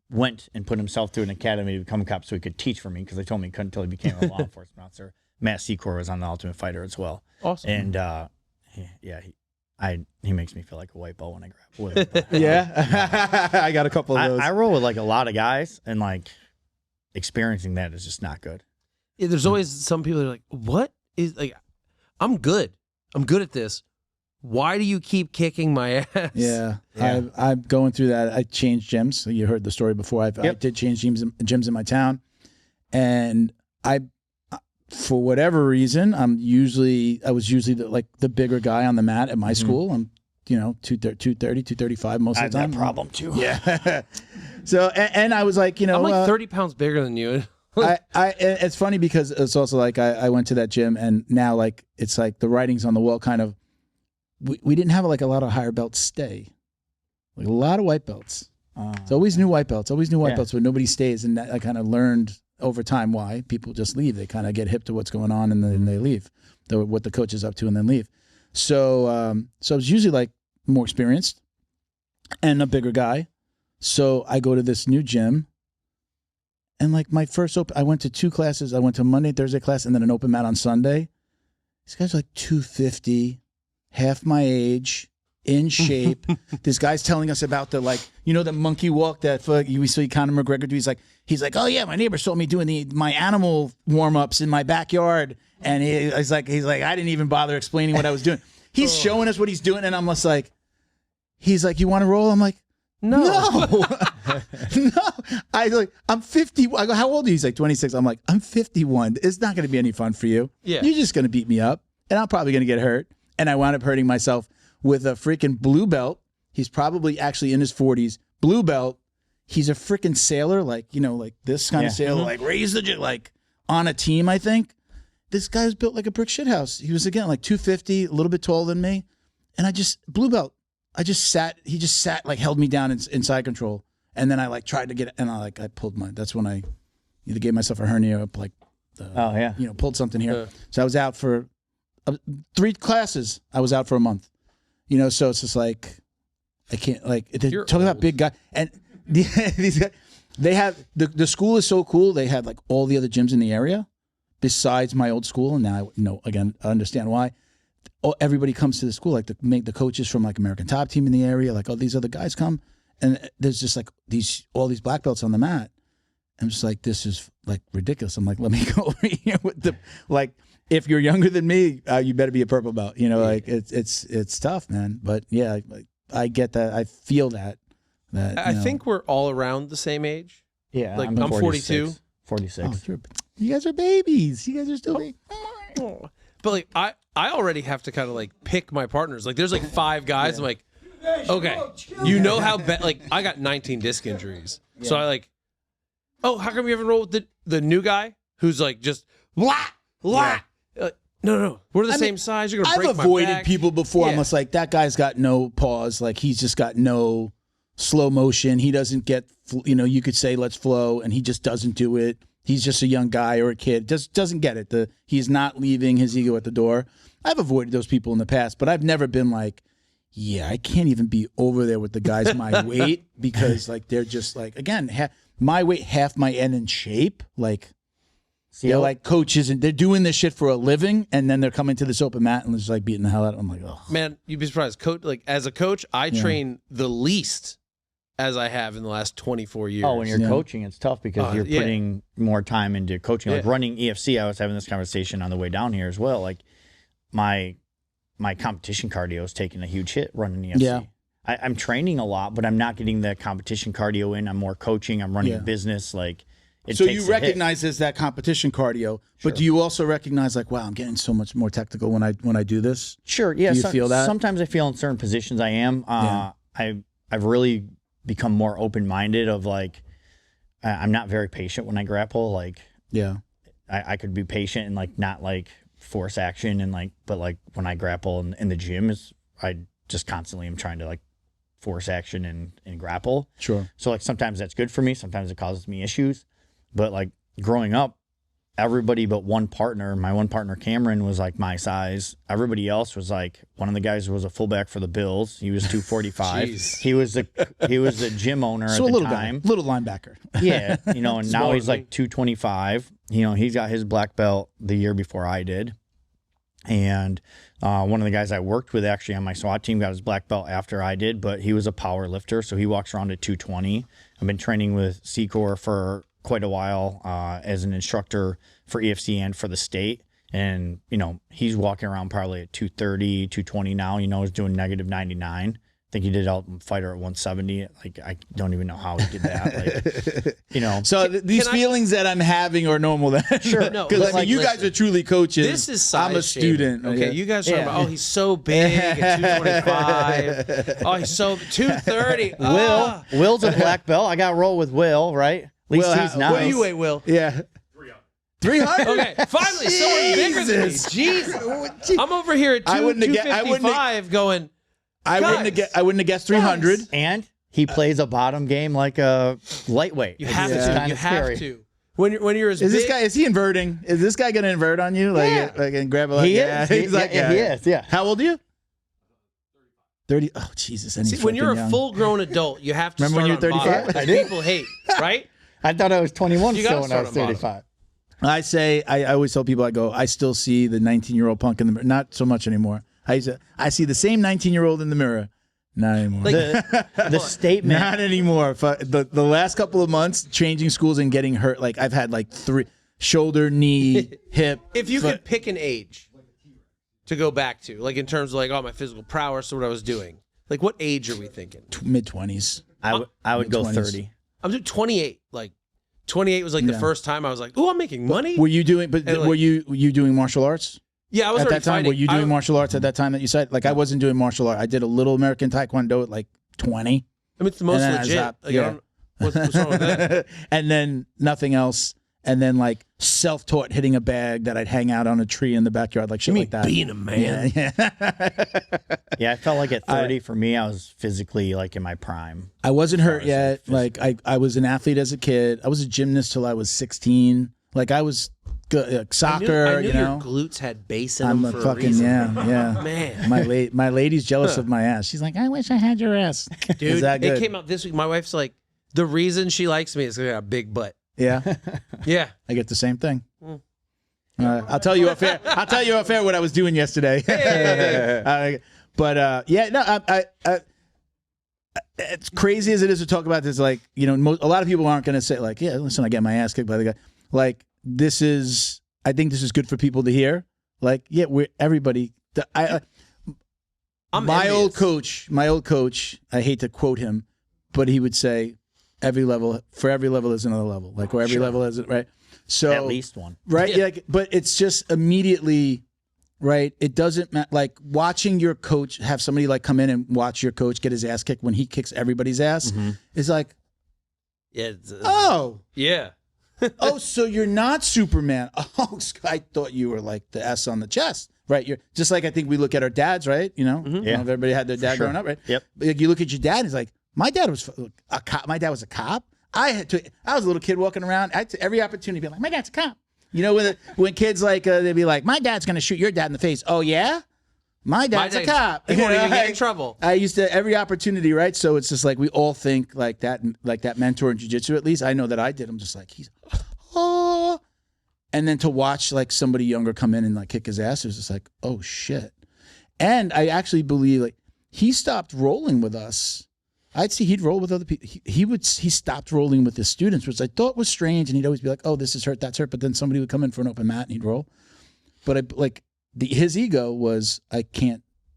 went and put himself through an academy to become a cop so he could teach for me, because they told me he couldn't until he became a law enforcement officer. Matt Secor was on the Ultimate Fighter as well. Awesome. And he makes me feel like a white belt when I grapple with him. Yeah, I got a couple of those. I roll with like a lot of guys, and like experiencing that is just not good. Yeah, there's always some people that are like, what is, like, I'm good at this. Why do you keep kicking my ass? Yeah. I'm going through that. I changed gyms. You heard the story before. I did change gyms in my town, and for whatever reason, I was usually the bigger guy on the mat at my school. I'm 230, 235 most of the time. I have that problem too. Yeah. So and I was like, I'm like 30 pounds bigger than you. It's funny because it's also like I went to that gym, and now like it's like the writing's on the wall kind of. We didn't have like a lot of higher belts stay, like a lot of white belts. It's always new white belts, but nobody stays. And that I kind of learned over time why people just leave. They kind of get hip to what's going on, and then they leave, what the coach is up to, and then leave. So I was usually like more experienced and a bigger guy. So I go to this new gym, and like my first I went to 2 classes. I went to Monday, Thursday class, and then an open mat on Sunday. These guys are like 250, half my age, in shape. This guy's telling us about the the monkey walk that we saw Conor McGregor do. He's like, oh yeah, my neighbor saw me doing my animal warm-ups in my backyard, and he's like, I didn't even bother explaining what I was doing. He's showing us what he's doing, and I'm just like, he's like, you want to roll? I'm like, no. No. I'm 50. I go, how old are you? He's like 26. I'm like, I'm 51. It's not going to be any fun for you. Yeah. You're just going to beat me up, and I'm probably going to get hurt. And I wound up hurting myself with a freaking blue belt. He's probably actually in his 40s. Blue belt. He's a freaking sailor, like this kind of sailor, like raise the like on a team, I think. This guy was built like a brick shithouse. He was, again, like 250, a little bit taller than me. And I just, blue belt. He just sat, like held me down in side control. And then I like tried to get, and I pulled that's when I either gave myself a hernia or like, pulled something here. So I was out for 3 classes. I was out for a month. So it's just like, I can't, like, they're talking about big guy. And these guys, they have, the school is so cool. They have like all the other gyms in the area besides my old school. And now I understand why. Everybody comes to the school, like the coaches from like American Top Team in the area, like, these other guys come. And there's just like all these black belts on the mat. I'm just like, this is like ridiculous. I'm like, let me go over here with like, if you're younger than me, you better be a purple belt. Like it's tough, man. But yeah, I get that. I feel that. I think we're all around the same age. Yeah, like I'm 42. 46. You guys are babies. You guys are still babies. But like I already have to kind of like pick my partners. Like there's like 5 guys. I'm like, okay, how bad? Like I got 19 disc injuries, so I like. Oh, how come you haven't rolled with the new guy who's like just blah blah? No, we're the same size. You're gonna break my back. I've avoided people before. I'm just like, that guy's got no pause. Like he's just got no slow motion. He doesn't get. You could say let's flow, and he just doesn't do it. He's just a young guy or a kid. Just doesn't get it. He's not leaving his ego at the door. I've avoided those people in the past, but I've never been like, yeah, I can't even be over there with the guys my weight because like they're just like, again, my weight, half my end in shape. Like they're like coaches and they're doing this shit for a living, and then they're coming to this open mat and just like beating the hell out of them. I'm like, oh man, you'd be surprised. Like as a coach, I train the least as I have in the last 24 years. Oh, when you're coaching, it's tough because you're putting more time into coaching. Like running EFC, I was having this conversation on the way down here as well. Like my competition cardio is taking a huge hit running EFC. Yeah. I'm training a lot, but I'm not getting the competition cardio in. I'm more coaching. I'm running a business. Like so you recognize as that competition cardio, but do you also recognize like, wow, I'm getting so much more technical when I do this? Sure. Yeah. Do you feel that? Sometimes I feel in certain positions I am. I've really become more open-minded of like, I'm not very patient when I grapple. Like, I could be patient and like not like force action and like, but like when I grapple in the gym I just constantly am trying to like force action and grapple. Sure. So like sometimes that's good for me. Sometimes it causes me issues. But like growing up, everybody but one partner, my one partner Cameron was like my size. Everybody else was like, one of the guys was a fullback for the Bills. He was 245. He was the gym owner at the time. Little linebacker. Yeah, and now he's like 225. He's got his black belt the year before I did. And one of the guys I worked with actually on my SWAT team got his black belt after I did, but he was a power lifter, so he walks around at 220. I've been training with C-Corps for quite a while as an instructor for EFC and for the state. And, he's walking around probably at 230, 220 now. He's doing negative 99. I think he did Ultimate Fighter at 170. Like, I don't even know how he did that. Like, So these feelings that I'm having are normal then. Sure. No, because you guys are truly coaches. This is size I'm a student. Shaming. Okay, you guys are talking about, he's so big at 225. Oh, he's so 230. Will's a black belt. I got to roll with Will, right? At least he's nice. What do you weigh, Will? Yeah. 300. Okay, finally, someone bigger than me. Jesus. I'm over here at 255 going, I wouldn't have guessed 300. And he plays a bottom game like a lightweight. You have to. You have to. When you're as big. Is he inverting? Is this guy going to invert on you? Like and grab a like? He is. He's like, he is. Yeah. How old are you? 30. Oh, Jesus. See, when you're a full-grown adult, you have to Remember start when you're 35? I did. People hate, right? I thought I was 21 You still gotta when I was start on 35. I always tell people, I still see the 19-year-old punk in the mirror. Not so much anymore. I see the same 19-year-old in the mirror. Not anymore. Like, the statement. Not anymore. The last couple of months, changing schools and getting hurt. Like I've had like 3 shoulder, knee, hip. If you could pick an age to go back to, like in terms of like, my physical prowess or what I was doing, like what age are we thinking? Mid-20s. I would go 30. I'm doing 28. Like 28 was like the first time I was like, "Ooh, I'm making money." Were you doing? But were you doing martial arts? Yeah, I was at that time. fighting. Were you doing martial arts at that time that you said? Like I wasn't doing martial arts. I did a little American Taekwondo at like 20. I mean, it's the most legit. What's wrong with that? And then nothing else. and then like self-taught hitting a bag that I'd hang out on a tree in the backyard, like shit like that. Being a man. Yeah. Yeah, I felt like at 30 for me, I was physically like in my prime. I wasn't hurt as, yet. like, Like I was an athlete as a kid. I was a gymnast till I was 16. Like I was good, like soccer. I knew you know, your glutes had bass in I'm them a for a fucking reason. yeah. Man. My lady's jealous of my ass. She's like, I wish I had your ass. Dude, Is that good? it came out this week. My wife's like, the reason she likes me is because I got a big butt. Yeah, Yeah. I get the same thing. I'll tell you off air. I'll tell you off air what I was doing yesterday. It's crazy as it is to talk about this. Like, you know, a lot of people aren't going to say like, yeah, listen, I get my ass kicked by the guy. Like, I think this is good for people to hear. Like, yeah, my old coach, I hate to quote him, but he would say, for every level is another level. Like, where every level is, right? So At least one. right? Yeah. But it's just immediately, right? It doesn't matter. Like watching your coach, have somebody like come in and watch your coach get his ass kicked when he kicks everybody's ass is like, Yeah. yeah. Oh, so you're not Superman. Oh, I thought you were like the S on the chest, right? You're just like, I think we look at our dads, right? You know, I don't know if everybody had their dad growing up, right? Yep. Like you look at your dad, and he's like, my dad was a cop. My dad was a cop. I was a little kid walking around. I had every opportunity to be like, my dad's a cop. You know, when kids like, they'd be like, my dad's going to shoot your dad in the face. Oh, yeah? My dad's a cop. He won't even get in trouble. I used to, every opportunity, right? So it's just like, we all think like that mentor in jiu-jitsu, at least. I know that I did. I'm just like, oh. And then to watch like somebody younger come in and like kick his ass, it was just like, oh, shit. And I actually believe like he stopped rolling with us. I'd see he'd roll with other people. He stopped rolling with his students, which I thought was strange. And he'd always be like, oh, this is hurt, that's hurt. But then somebody would come in for an open mat and he'd roll. But his ego was,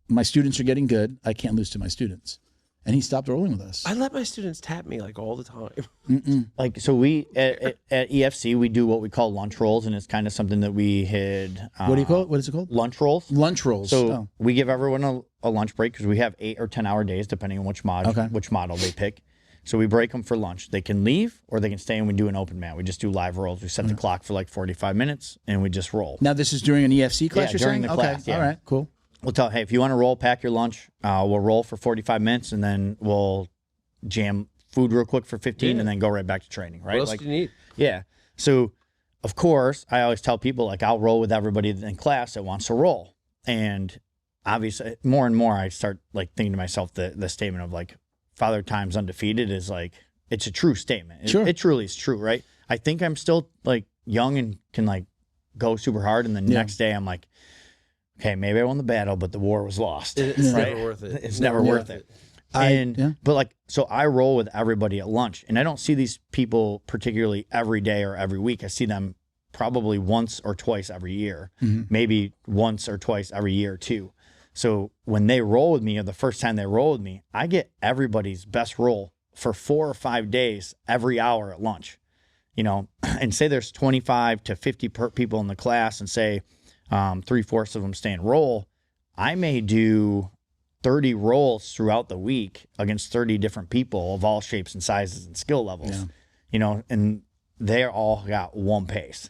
my students are getting good. I can't lose to my students. And he stopped rolling with us. I let my students tap me like all the time. Like, so we, at EFC, we do what we call lunch rolls, and it's kind of something that we had. What do you call it? What is it called? Lunch rolls. Lunch rolls. So we give everyone a lunch break because we have 8 or 10 hour days, depending on which model they pick. So we break them for lunch. They can leave or they can stay and we do an open mat. We just do live rolls. We set the clock for like 45 minutes and we just roll. Now this is during an EFC class, Yeah, during the class, Okay, yeah. all right, cool. We'll tell, hey, if you want to roll, pack your lunch. We'll roll for 45 minutes and then we'll jam food real quick for 15 and then go right back to training, right? What else do you need? Yeah. So, of course, I always tell people, like, I'll roll with everybody in class that wants to roll. And obviously, more and more, I start, like, thinking to myself the statement of, like, Father Time's undefeated is, like, it's a true statement. Sure. It truly is true, right? I think I'm still, like, young and can, like, go super hard. And the next day, I'm like, okay, maybe I won the battle, but the war was lost. It's right? never worth it. It's never worth it. But like, so I roll with everybody at lunch and I don't see these people particularly every day or every week. I see them probably once or twice every year, maybe once or twice every year too. So when they roll with me or the first time they roll with me, I get everybody's best roll for 4 or 5 days, every hour at lunch, you know, and say there's 25 to 50 people in the class and say 3/4 of them stay and roll. I may do 30 rolls throughout the week against 30 different people of all shapes and sizes and skill levels, you know, and they all got one pace.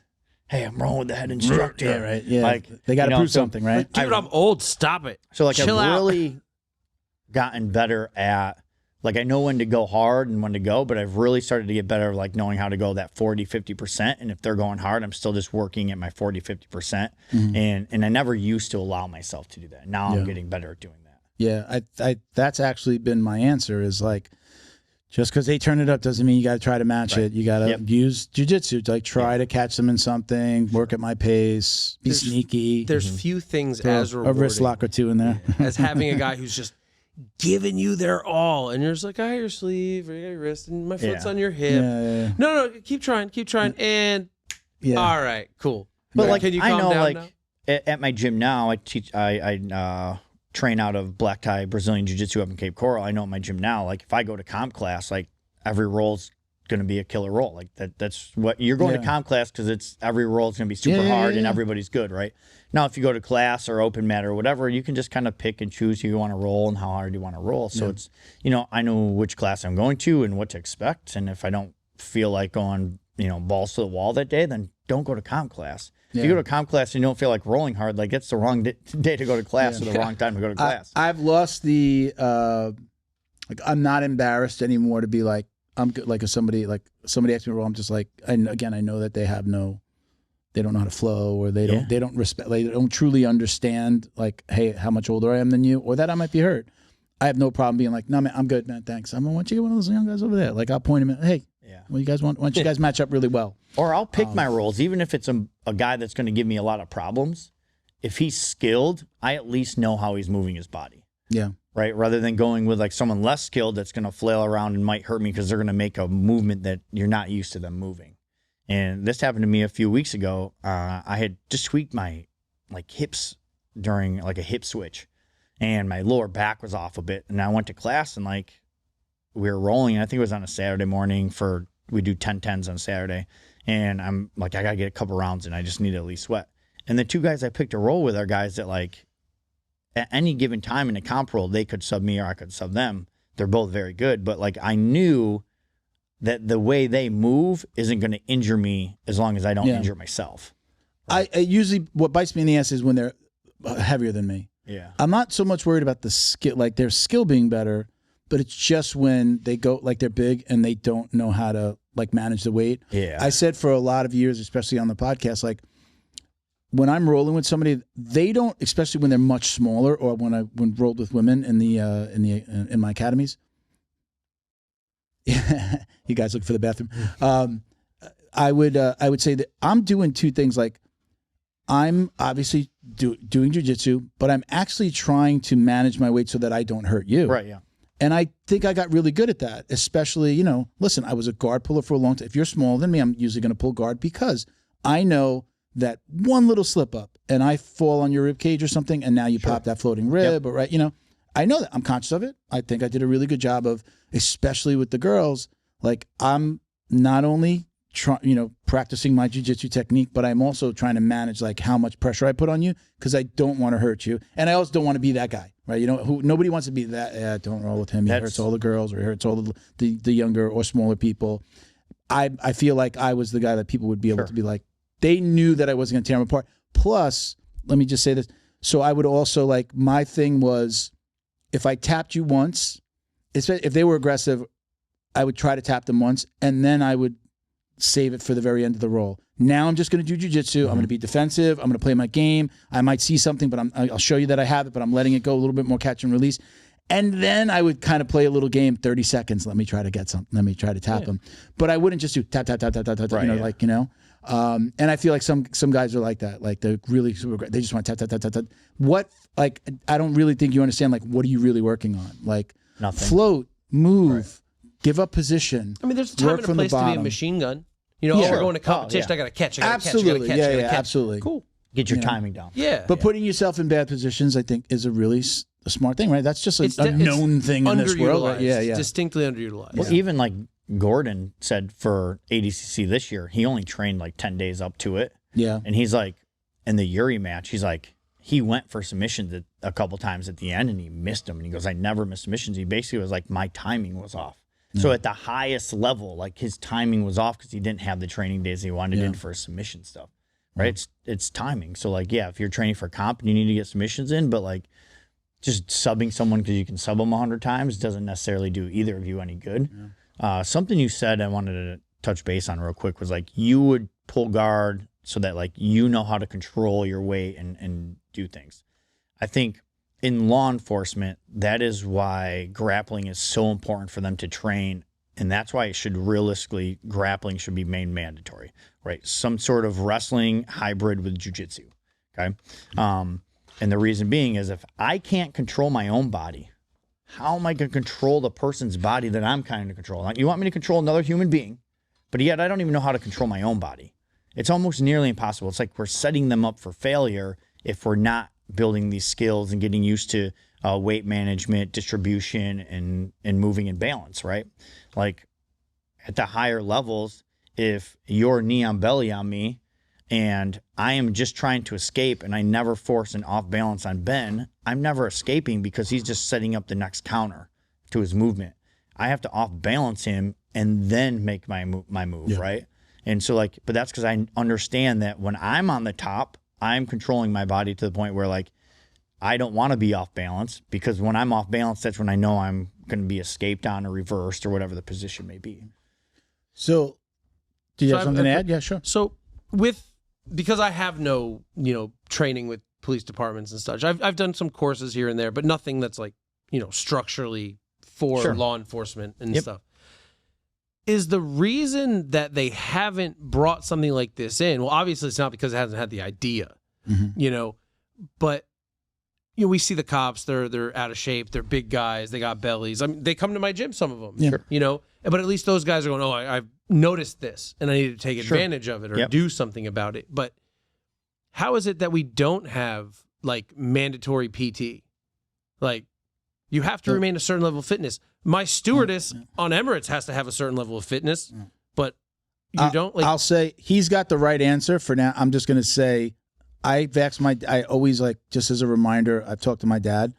Hey, I'm rolling with the head instructor. Yeah, right. Yeah, like they got to you know, prove so- something, right? Dude, I'm old. Stop it. So like Chill I've out. really gotten better at, like I know when to go hard and when to go, but I've really started to get better at like knowing how to go that 40, 50%. And if they're going hard, I'm still just working at my 40, 50%. And I never used to allow myself to do that. Now I'm getting better at doing that. Yeah, I that's actually been my answer is like, just because they turn it up doesn't mean you got to try to match it. You got to use jiu-jitsu to like try to catch them in something, work at my pace, be sneaky. There's few things Throw as a rewarding wrist lock or two in there. as having a guy who's just giving you their all, and you're just like, I got your sleeve, or you got your wrist, and my foot's on your hip. Yeah. No, keep trying, and all right, cool. But like, can you I calm know down like now? at my gym now, I teach, I train out of black tie Brazilian jiu-jitsu up in Cape Coral. I know at my gym now, like if I go to comp class, like every roll's going to be a killer roll. Like that's what you're going to comp class because it's every roll's going to be super hard and everybody's good, right? Now, if you go to class or open mat or whatever, you can just kind of pick and choose who you want to roll and how hard you want to roll. So it's, you know, I know which class I'm going to and what to expect. And if I don't feel like going, balls to the wall that day, then don't go to comp class. Yeah. If you go to comp class and you don't feel like rolling hard, like it's the wrong day to go to class or the wrong time to go to class. I've lost the like I'm not embarrassed anymore to be like I'm good. Like if somebody asks me to roll, I'm just like, and again, I know that they don't know how to flow, or they don't respect, they don't truly understand like, hey, how much older I am than you, or that I might be hurt. I have no problem being like, no, man, I'm good, man, thanks. I'm gonna want you to get one of those young guys over there. Like I'll point him at, hey, what you guys want? Why don't you guys match up really well? Or I'll pick my roles, even if it's a guy that's going to give me a lot of problems. If he's skilled, I at least know how he's moving his body. Yeah. Right? Rather than going with like someone less skilled that's going to flail around and might hurt me because they're going to make a movement that you're not used to them moving. And this happened to me a few weeks ago. I had just tweaked my like hips during like a hip switch, and my lower back was off a bit. And I went to class and like we were rolling. I think it was on a Saturday morning we do 10-10s on Saturday. And I'm like, I got to get a couple rounds and I just need to at least sweat. And the two guys I picked to roll with are guys that like at any given time in a comp roll, they could sub me or I could sub them. They're both very good. But like I knew that the way they move isn't going to injure me as long as I don't injure myself. Right? I usually, what bites me in the ass is when they're heavier than me. Yeah. I'm not so much worried about the skill, like their skill being better, but it's just when they go, like they're big and they don't know how to like manage the weight. Yeah. I said for a lot of years, especially on the podcast, like when I'm rolling with somebody, they don't, especially when they're much smaller, or when rolled with women in my academies. You guys look for the bathroom. I would say that I'm doing two things. Like I'm obviously doing jiu-jitsu, but I'm actually trying to manage my weight so that I don't hurt you. Right. Yeah. And I think I got really good at that, especially, listen, I was a guard puller for a long time. If you're smaller than me, I'm usually going to pull guard because I know that one little slip up and I fall on your rib cage or something, and now you pop that floating rib, or I know that. I'm conscious of it. I think I did a really good job of, especially with the girls, like I'm not only practicing my jiu-jitsu technique, but I'm also trying to manage like how much pressure I put on you, because I don't want to hurt you. And I also don't want to be that guy, right? Nobody wants to be that, don't roll with him. He hurts all the girls, or he hurts all the younger or smaller people. I feel like I was the guy that people would be able to be like, they knew that I wasn't going to tear them apart. Plus, let me just say this. So I would also like, my thing was, if I tapped you once, if they were aggressive, I would try to tap them once, and then I would save it for the very end of the roll. Now I'm just going to do jiu-jitsu. I'm going to be defensive. I'm going to play my game. I might see something, but I'll show you that I have it, but I'm letting it go a little bit more catch and release. And then I would kind of play a little game, 30 seconds. Let me try to get something. Let me try to tap them. But I wouldn't just do tap, tap, tap, tap, tap, tap, and I feel like some guys are like that. Like they're really super great. They just want tap, tap, tap, tap, tap. What, like, I don't really think you understand, like, what are you really working on? Like, nothing. Float, move, give up position. I mean, there's a time and a place to be a machine gun. we're going to competition. I got to catch. I got to catch. Absolutely. I gotta catch. Absolutely. Cool. Get your timing down. Yeah. But putting yourself in bad positions, I think, is a really a smart thing, right? That's just a known thing in this world. Right? Yeah. Distinctly underutilized. Well, even like Gordon said for ADCC this year, he only trained like 10 days up to it. Yeah. And he's like, in the Yuri match, he's like, he went for submissions a couple times at the end and he missed them. And he goes, I never miss submissions. He basically was like, my timing was off. So at the highest level, like his timing was off because he didn't have the training days he wanted in for submission stuff. Right? It's timing. So like, if you're training for comp and you need to get submissions in, but like just subbing someone because you can sub them 100 times doesn't necessarily do either of you any good. Yeah. Something you said I wanted to touch base on real quick was like, you would pull guard so that like you know how to control your weight and do things. I think in law enforcement, that is why grappling is so important for them to train. And that's why it should realistically, grappling should be made mandatory, right? Some sort of wrestling hybrid with jiu-jitsu, okay? And the reason being is if I can't control my own body, how am I going to control the person's body that I'm kind of controlling? Like, you want me to control another human being, but yet I don't even know how to control my own body. It's almost nearly impossible. It's like we're setting them up for failure if we're not building these skills and getting used to weight management, distribution, and moving in balance, right? Like at the higher levels, if you're knee on belly on me and I am just trying to escape and I never force an off balance on Ben, I'm never escaping because he's just setting up the next counter to his movement. I have to off balance him and then make my move, right? And so like, but that's because I understand that when I'm on the top, I'm controlling my body to the point where like, I don't want to be off balance, because when I'm off balance, that's when I know I'm going to be escaped on or reversed or whatever the position may be. So, do you So have something to add? Yeah, sure. So because I have no, training with police departments and such, I've done some courses here and there, but nothing that's like, structurally for Sure. law enforcement and Yep. stuff. Is the reason that they haven't brought something like this in? Well, obviously it's not because it hasn't had the idea, but we see the cops, they're out of shape, they're big guys, they got bellies. I mean, they come to my gym, some of them, but at least those guys are going, oh, I've noticed this and I need to take advantage of it or do something about it. But how is it that we don't have like mandatory PT? Like, you have to remain a certain level of fitness. My stewardess on Emirates has to have a certain level of fitness, but you don't. Like, I'll say he's got the right answer for now. I'm just going to say I always, like, just as a reminder, I've talked to my dad.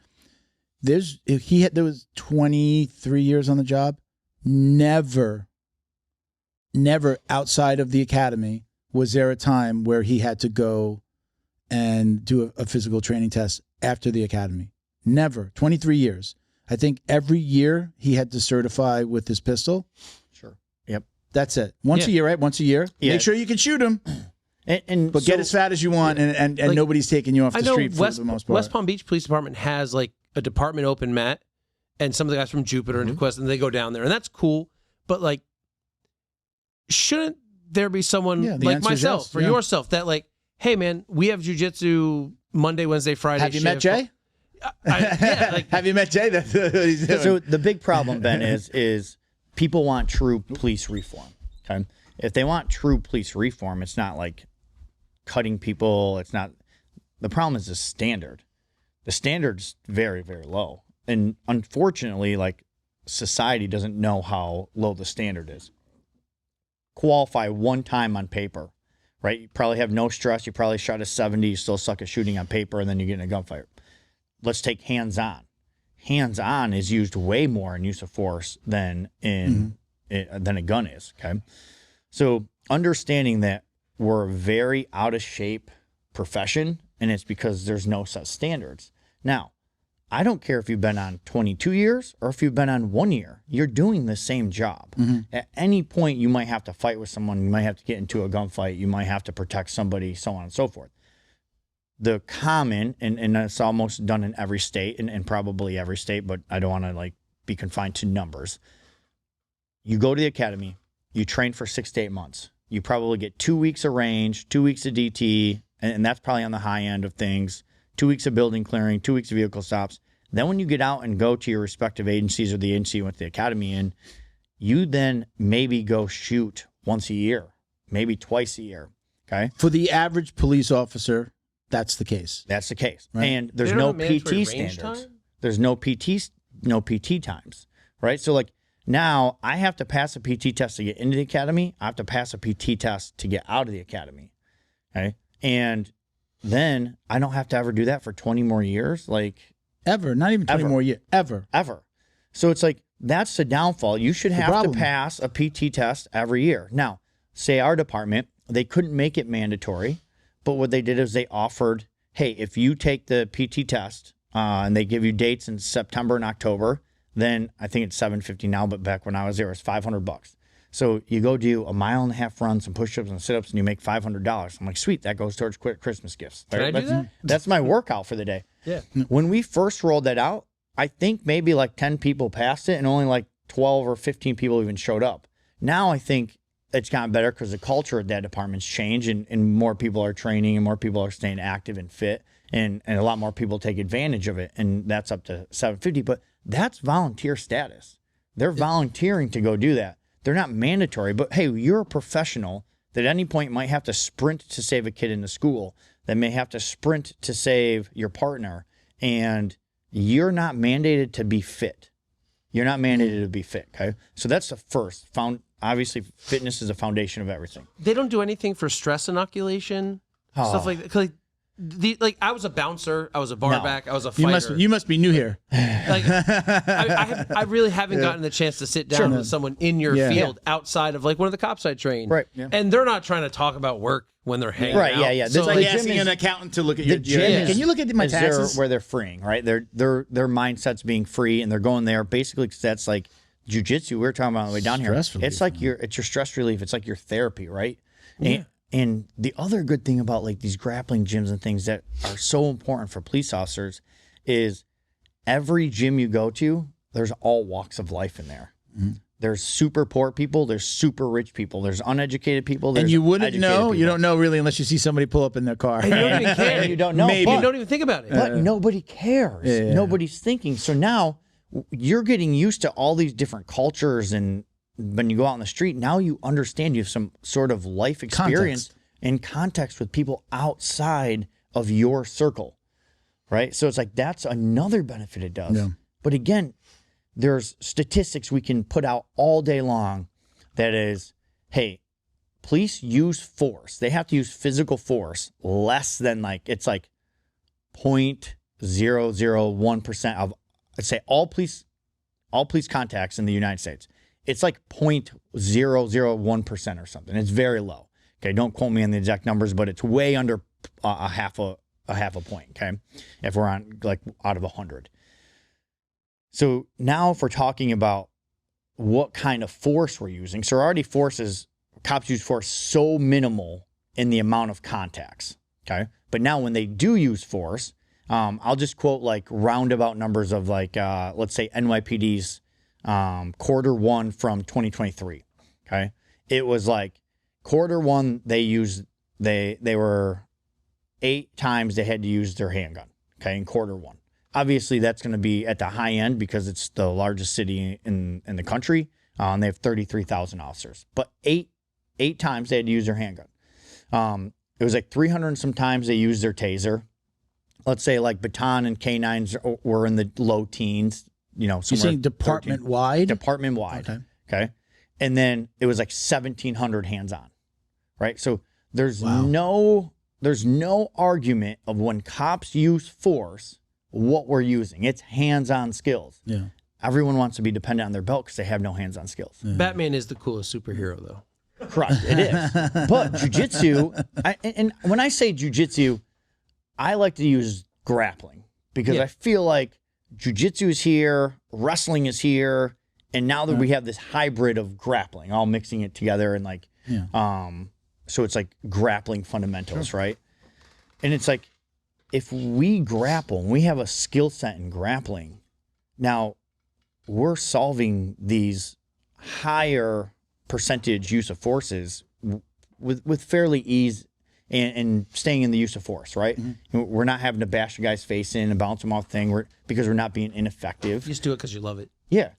There was 23 years on the job. Never outside of the academy was there a time where he had to go and do a physical training test after the academy. Never. 23 years. I think every year he had to certify with his pistol. Sure. Yep. That's it. Once a year, right? Once a year. Yeah. Make sure you can shoot him. But get as fat as you want, and like, nobody's taking you off the street for the most part. West Palm Beach Police Department has like a department open mat, and some of the guys from Jupiter and Quest, and they go down there, and that's cool. But like, shouldn't there be someone like myself or yourself that like, hey man, we have jiu-jitsu Monday, Wednesday, Friday. Have you met Jay? Have you met Jay? That's what he's doing. So the big problem, Ben, is people want true police reform. Okay, if they want true police reform, it's not like cutting people. It's not. The problem is the standard. The standard's very, very low, and unfortunately, like, society doesn't know how low the standard is. Qualify one time on paper, right? You probably have no stress. You probably shot a 70. You still suck at shooting on paper, and then you get in a gunfight. Let's take hands-on. Hands-on is used way more in use of force than than a gun is. Okay, so understanding that we're a very out of shape profession, and it's because there's no such standards. Now, I don't care if you've been on 22 years or if you've been on 1 year. You're doing the same job. At any point, you might have to fight with someone. You might have to get into a gunfight. You might have to protect somebody, so on and so forth. The common, and it's almost done in every state, and probably every state, but I don't want to like be confined to numbers. You go to the academy, you train for 6 to 8 months. You probably get 2 weeks of range, 2 weeks of DT, and that's probably on the high end of things. 2 weeks of building clearing, 2 weeks of vehicle stops. Then when you get out and go to your respective agencies or the agency you went to the academy in, you then maybe go shoot once a year, maybe twice a year. Okay. For the average police officer, that's the case. That's the case. Right. And there's They don't no have mandatory PT range standards. time? There's no PT times, right? So like now I have to pass a PT test to get into the academy. I have to pass a PT test to get out of the academy. Okay. And then I don't have to ever do that for 20 more years. Like Ever. Not even 20 Ever. more years. Ever. So it's like, that's the downfall. You should have to problem. pass a PT test every year. Now, say our department, they couldn't make it mandatory, but what they did is they offered, hey, if you take the PT test and they give you dates in September and October, then I think it's $750 now, but back when I was there, it was $500. So you go do a 1.5 mile run, some push-ups and sit-ups, and you make $500. I'm like, sweet, that goes towards Christmas gifts. Can I do that? That's my workout for the day. Yeah. When we first rolled that out, I think maybe like 10 people passed it and only like 12 or 15 people even showed up. Now I think it's gotten better because the culture of that department's changed and more people are training and more people are staying active and fit and a lot more people take advantage of it. And that's up to $750, but that's volunteer status. They're volunteering to go do that. They're not mandatory, but hey, you're a professional that at any point might have to sprint to save a kid in the school, that may have to sprint to save your partner, and you're not mandated to be fit. You're not mandated to be fit, okay? So that's the first. Obviously, fitness is the foundation of everything. They don't do anything for stress inoculation, stuff like that. 'Cause, like, I was a bouncer, I was a barback, I was a fighter. You must be new here. Like, I really haven't gotten the chance to sit down with someone in your field outside of like one of the cops I trained. Right. Yeah. And they're not trying to talk about work when they're hanging Right, out. yeah, yeah. It's So like the gym asking is- an accountant to look at your The gym is, Can you look at my is taxes? where they're freeing, right? Their mindset's being free, and they're going there basically because that's like jiu-jitsu. We were talking about on the way down here. Stress relief, It's like it's your stress relief. It's like your therapy, right? Yeah. And the other good thing about like these grappling gyms and things that are so important for police officers is every gym you go to, there's all walks of life in there. Mm-hmm. There's super poor people. There's super rich people. There's uneducated people. There's and you wouldn't educated know. people. You don't know really unless you see somebody pull up in their car. And you don't even care. You don't know. Maybe. You don't even think about it. But nobody cares. Yeah. Nobody's thinking. So now you're getting used to all these different cultures, and when you go out on the street, now you understand. You have some sort of life experience and context with people outside of your circle, right? So it's like that's another benefit it does. Yeah. But again, there's statistics we can put out all day long that is, hey, police use force. They have to use physical force less than it's like 0.001% of, I'd say all police contacts in the United States. It's like 0.001% or something. It's very low. Okay, don't quote me on the exact numbers, but it's way under a half a point. Okay, if we're on like out of 100. So now if we're talking about what kind of force we're using, so already cops use force so minimal in the amount of contacts, okay? But now when they do use force, I'll just quote like roundabout numbers of like, let's say NYPD's Q1 from 2023, okay? It was like Q1, they were 8 times they had to use their handgun, okay, in Q1. Obviously, that's going to be at the high end because it's the largest city in the country. And they have 33,000 officers. But eight times they had to use their handgun. It was like 300 and some times they used their taser. Let's say like baton and canines were in the low teens. You're saying department-wide? Department-wide. Okay. And then it was like 1,700 hands-on. Right? So there's no argument of when cops use force what we're using. It's hands-on skills. Yeah. Everyone wants to be dependent on their belt because they have no hands-on skills. Yeah. Batman is the coolest superhero, though. Correct, it is. But jiu-jitsu, and when I say jiu-jitsu, I like to use grappling because I feel like jiu-jitsu is here, wrestling is here, and now that we have this hybrid of grappling, all mixing it together and like, so it's like grappling fundamentals, right? And it's like, if we grapple, we have a skill set in grappling, now we're solving these higher percentage use of forces with fairly ease and staying in the use of force, right? Mm-hmm. We're not having to bash a guy's face in and bounce him off the thing because we're not being ineffective. You just do it because you love it. Yeah.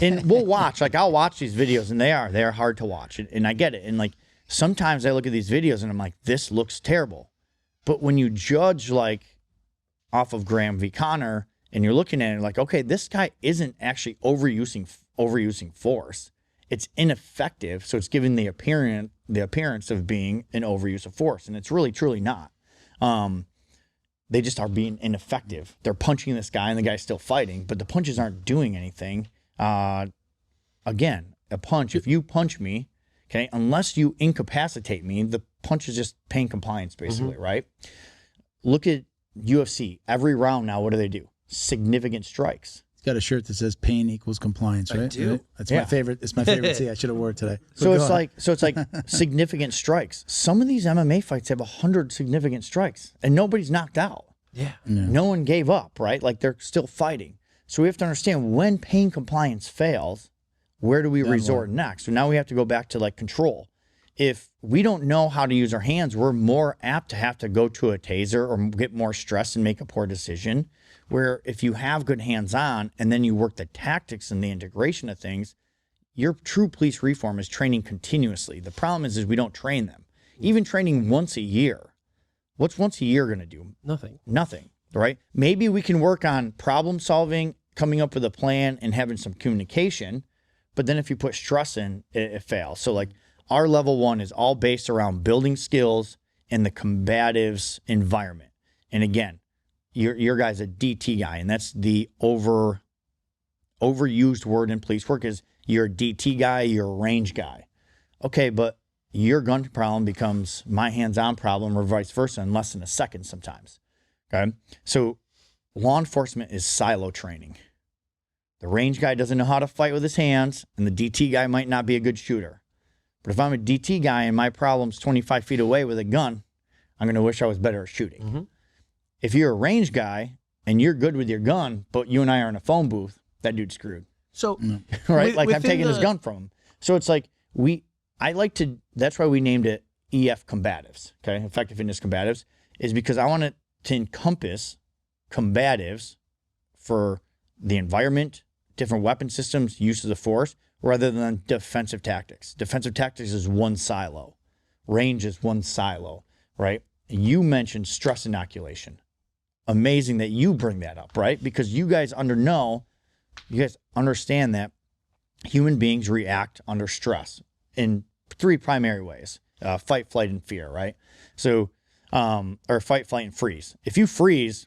And we'll watch, like I'll watch these videos and they are hard to watch and I get it. And like, sometimes I look at these videos and I'm like, this looks terrible. But when you judge like off of Graham v. Connor and you're looking at it like, okay, this guy isn't actually overusing force. It's ineffective. So it's giving the appearance of being an overuse of force. And it's really, truly not. They just are being ineffective. They're punching this guy and the guy's still fighting, but the punches aren't doing anything. Again, a punch, if you punch me, okay, unless you incapacitate me, the punch is just pain compliance, basically, right? Look at UFC. Every round now, what do? Significant strikes. He's got a shirt that says "Pain equals compliance." Right? I do. Right? That's my favorite. It's my favorite. See, I should have wore it today. So it's like significant strikes. Some of these MMA fights have 100 significant strikes, and nobody's knocked out. Yeah. No one gave up, right? Like they're still fighting. So we have to understand when pain compliance fails, where do we resort next? So now we have to go back to like control. If we don't know how to use our hands, we're more apt to have to go to a taser or get more stressed and make a poor decision. Where if you have good hands-on and then you work the tactics and the integration of things, your true police reform is training continuously. The problem is we don't train them. Even training once a year. What's once a year going to do? Nothing, right? Maybe we can work on problem solving, coming up with a plan and having some communication. But then if you put stress in, it fails. So like our level 1 is all based around building skills in the combatives environment. And again, your guy's a DT guy, and that's the overused word in police work is you're a DT guy, you're a range guy. Okay, but your gun problem becomes my hands-on problem or vice versa in less than a second sometimes. Okay, so law enforcement is silo training. The range guy doesn't know how to fight with his hands, and the DT guy might not be a good shooter. But if I'm a DT guy and my problem's 25 feet away with a gun, I'm going to wish I was better at shooting. Mm-hmm. If you're a range guy and you're good with your gun, but you and I are in a phone booth, that dude's screwed. So, right? Like I'm taking his gun from him. So it's like that's why we named it EF Combatives, okay? Effective Fitness Combatives, is because I want it to encompass combatives for the environment, different weapon systems, uses of force, rather than defensive tactics. Defensive tactics is one silo. Range is one silo, right? You mentioned stress inoculation. Amazing that you bring that up, right? Because you guys understand that human beings react under stress in 3 primary ways: fight, flight, and fear, right? So, or fight, flight, and freeze. If you freeze,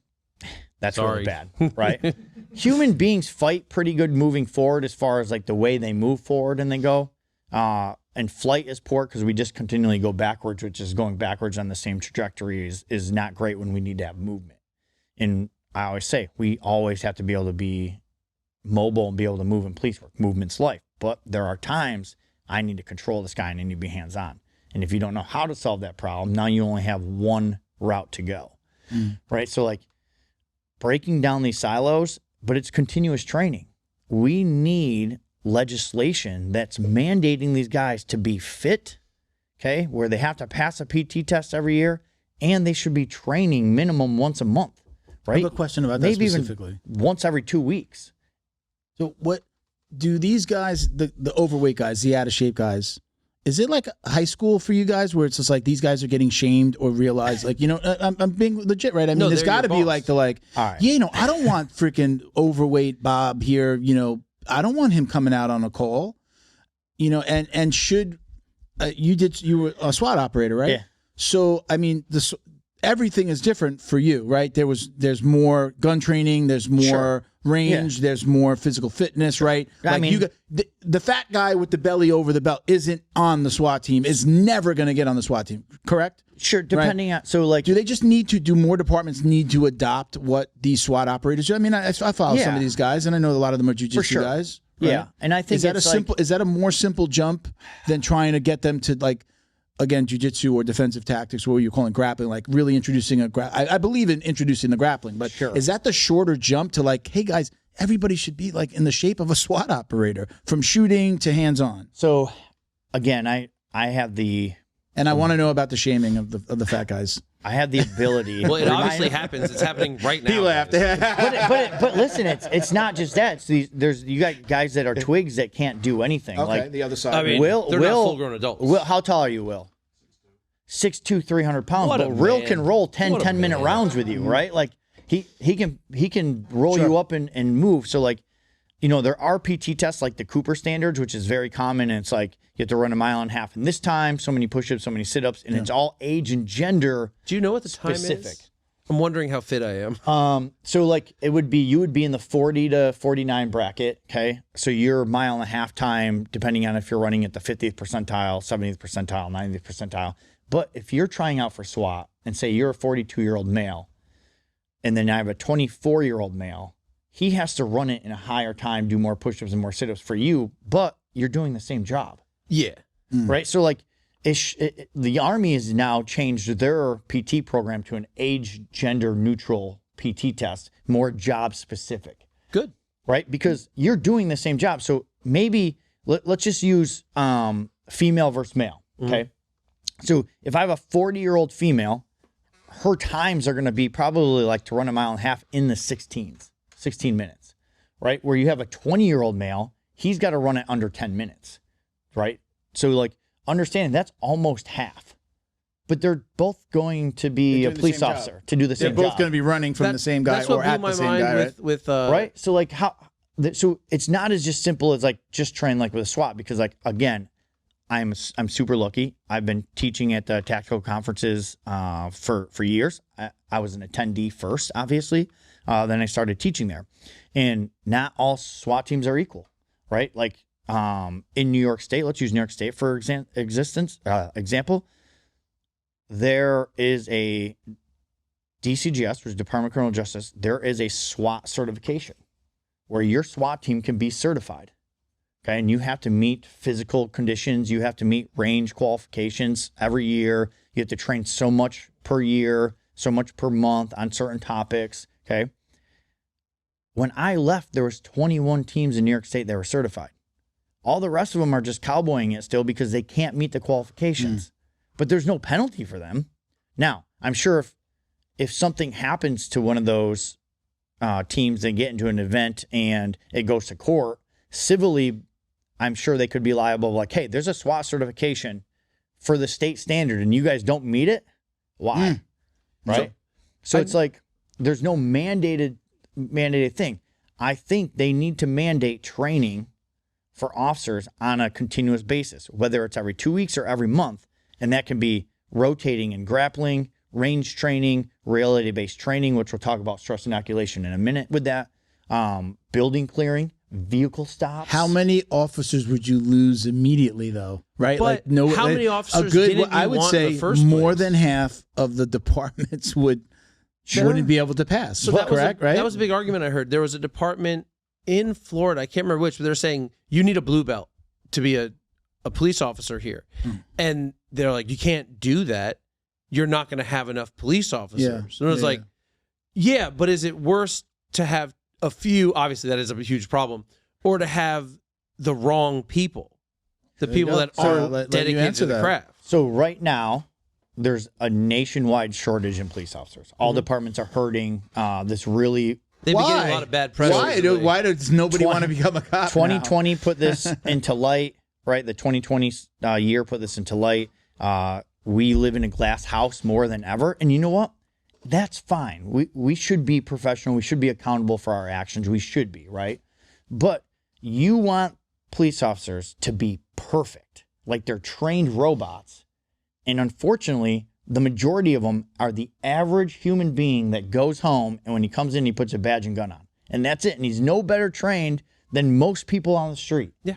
that's really bad, right? Human beings fight pretty good moving forward as far as like the way they move forward and they go. And flight is poor because we just continually go backwards, which is going backwards on the same trajectory is not great when we need to have movement. And I always say, we always have to be able to be mobile and be able to move in police work. Movement's life. But there are times I need to control this guy and I need to be hands-on. And if you don't know how to solve that problem, now you only have one route to go, right? So like breaking down these silos, but it's continuous training. We need legislation that's mandating these guys to be fit, okay, where they have to pass a PT test every year, and they should be training minimum once a month, right? I have a question about that Maybe specifically. Even once every 2 weeks. So what do these guys, the overweight guys, the out of shape guys, is it like high school for you guys where it's just like these guys are getting shamed or realize like, you know, I'm being legit, right? I mean, there's got to be like All right. yeah, you know, I don't want freaking overweight Bob here, you know, I don't want him coming out on a call, you know, and should you were a SWAT operator, right? Yeah. So, I mean, everything is different for you, right? There's more gun training, there's more range, there's more physical fitness, right? I Like mean, you got, the fat guy with the belly over the belt isn't on the SWAT team, is never going to get on the SWAT team, correct? Sure, depending on, so like, Do they just do more departments need to adopt what these SWAT operators do? I mean, I follow some of these guys, and I know a lot of them are jiu-jitsu guys. Right? Yeah, and I think is that is that a more simple jump than trying to get them to like, again, jiu-jitsu or defensive tactics, what you're calling grappling, like really introducing I believe in introducing the grappling, but is that the shorter jump to like, hey guys, everybody should be like in the shape of a SWAT operator from shooting to hands-on? So again, I have the, and I want to know about the shaming of the fat guys. I have the ability. Well, it obviously happens. It's happening right now. He laughed. but listen, it's not just that. It's you got guys that are twigs that can't do anything. Okay, like the other side. I mean, they're not full-grown adults. Will, how tall are you, Will? 6'2", 300 pounds. What a But Will man. can roll 10 What a 10-minute man. rounds with you, right? Like he can roll you up and move. So like, you know, there are PT tests like the Cooper standards, which is very common, and it's like you have to run 1.5 miles in this time, so many push-ups, so many sit-ups, and it's all age and gender. Do you know what the time specific. is? I'm wondering how fit I am. So like you would be in the 40 to 49 bracket, okay? So your 1.5 mile time, depending on if you're running at the 50th percentile, 70th percentile, 90th percentile. But if you're trying out for SWAT and say you're a 42-year-old male, and then I have a 24-year-old male, he has to run it in a higher time, do more push-ups and more sit-ups for you, but you're doing the same job. Yeah. Right? So like the Army has now changed their PT program to an age gender neutral PT test, more job specific. Good. Right? Because you're doing the same job. So maybe let's just use female versus male. Okay. So if I have a 40-year-old female, her times are going to be probably like to run 1.5 miles in the 16 minutes, right? Where you have a 20-year-old male, he's got to run it under 10 minutes, right? So like understanding that's almost half, but they're both going to be a police officer to do the same job. They're both going to be running from the same guy or at the same guy, right? With right? So like so it's not as just simple as like just train like with a SWAT, because like, again, I'm super lucky. I've been teaching at the tactical conferences for years. I was an attendee first, obviously. Then I started teaching there. And not all SWAT teams are equal, right? Like in New York State, let's use New York State for example. There is a DCGS, which is Department of Criminal Justice. There is a SWAT certification where your SWAT team can be certified. Okay, and you have to meet physical conditions. You have to meet range qualifications every year. You have to train so much per year, so much per month on certain topics. Okay. When I left, there was 21 teams in New York State that were certified. All the rest of them are just cowboying it still because they can't meet the qualifications. But there's no penalty for them. Now, I'm sure if something happens to one of those teams, they get into an event and it goes to court, civilly, I'm sure they could be liable. Like, hey, there's a SWAT certification for the state standard and you guys don't meet it. Why? Right? So it's like there's no mandated thing. I think they need to mandate training for officers on a continuous basis, whether it's every 2 weeks or every month. And that can be rotating and grappling, range training, reality-based training, which we'll talk about stress inoculation in a minute with that, building clearing, vehicle stops. How many officers would you lose immediately, though? Right? But how many officers didn't you I would want say in the first more place? than half of the departments wouldn't be able to pass. So Correct, right? That was a big argument I heard. There was a department in Florida, I can't remember which, but they're saying you need a blue belt to be a police officer here. And they're like, you can't do that. You're not going to have enough police officers. Yeah. And it was like, yeah, but is it worse to have a few, obviously that is a huge problem, or to have the wrong people? The people go. that So aren't let you dedicated answer to the that. craft. So right now, there's a nationwide shortage in police officers. All departments are hurting. This really... They've been getting a lot of bad press. recently. Why does nobody want to become a cop 2020 put this into light, right? The 2020 year put this into light. We live in a glass house more than ever. And you know what? That's fine. We should be professional. We should be accountable for our actions. We should be, right? But you want police officers to be perfect, like they're trained robots. And unfortunately, the majority of them are the average human being that goes home and when he comes in, he puts a badge and gun on. And that's it. And he's no better trained than most people on the street. Yeah.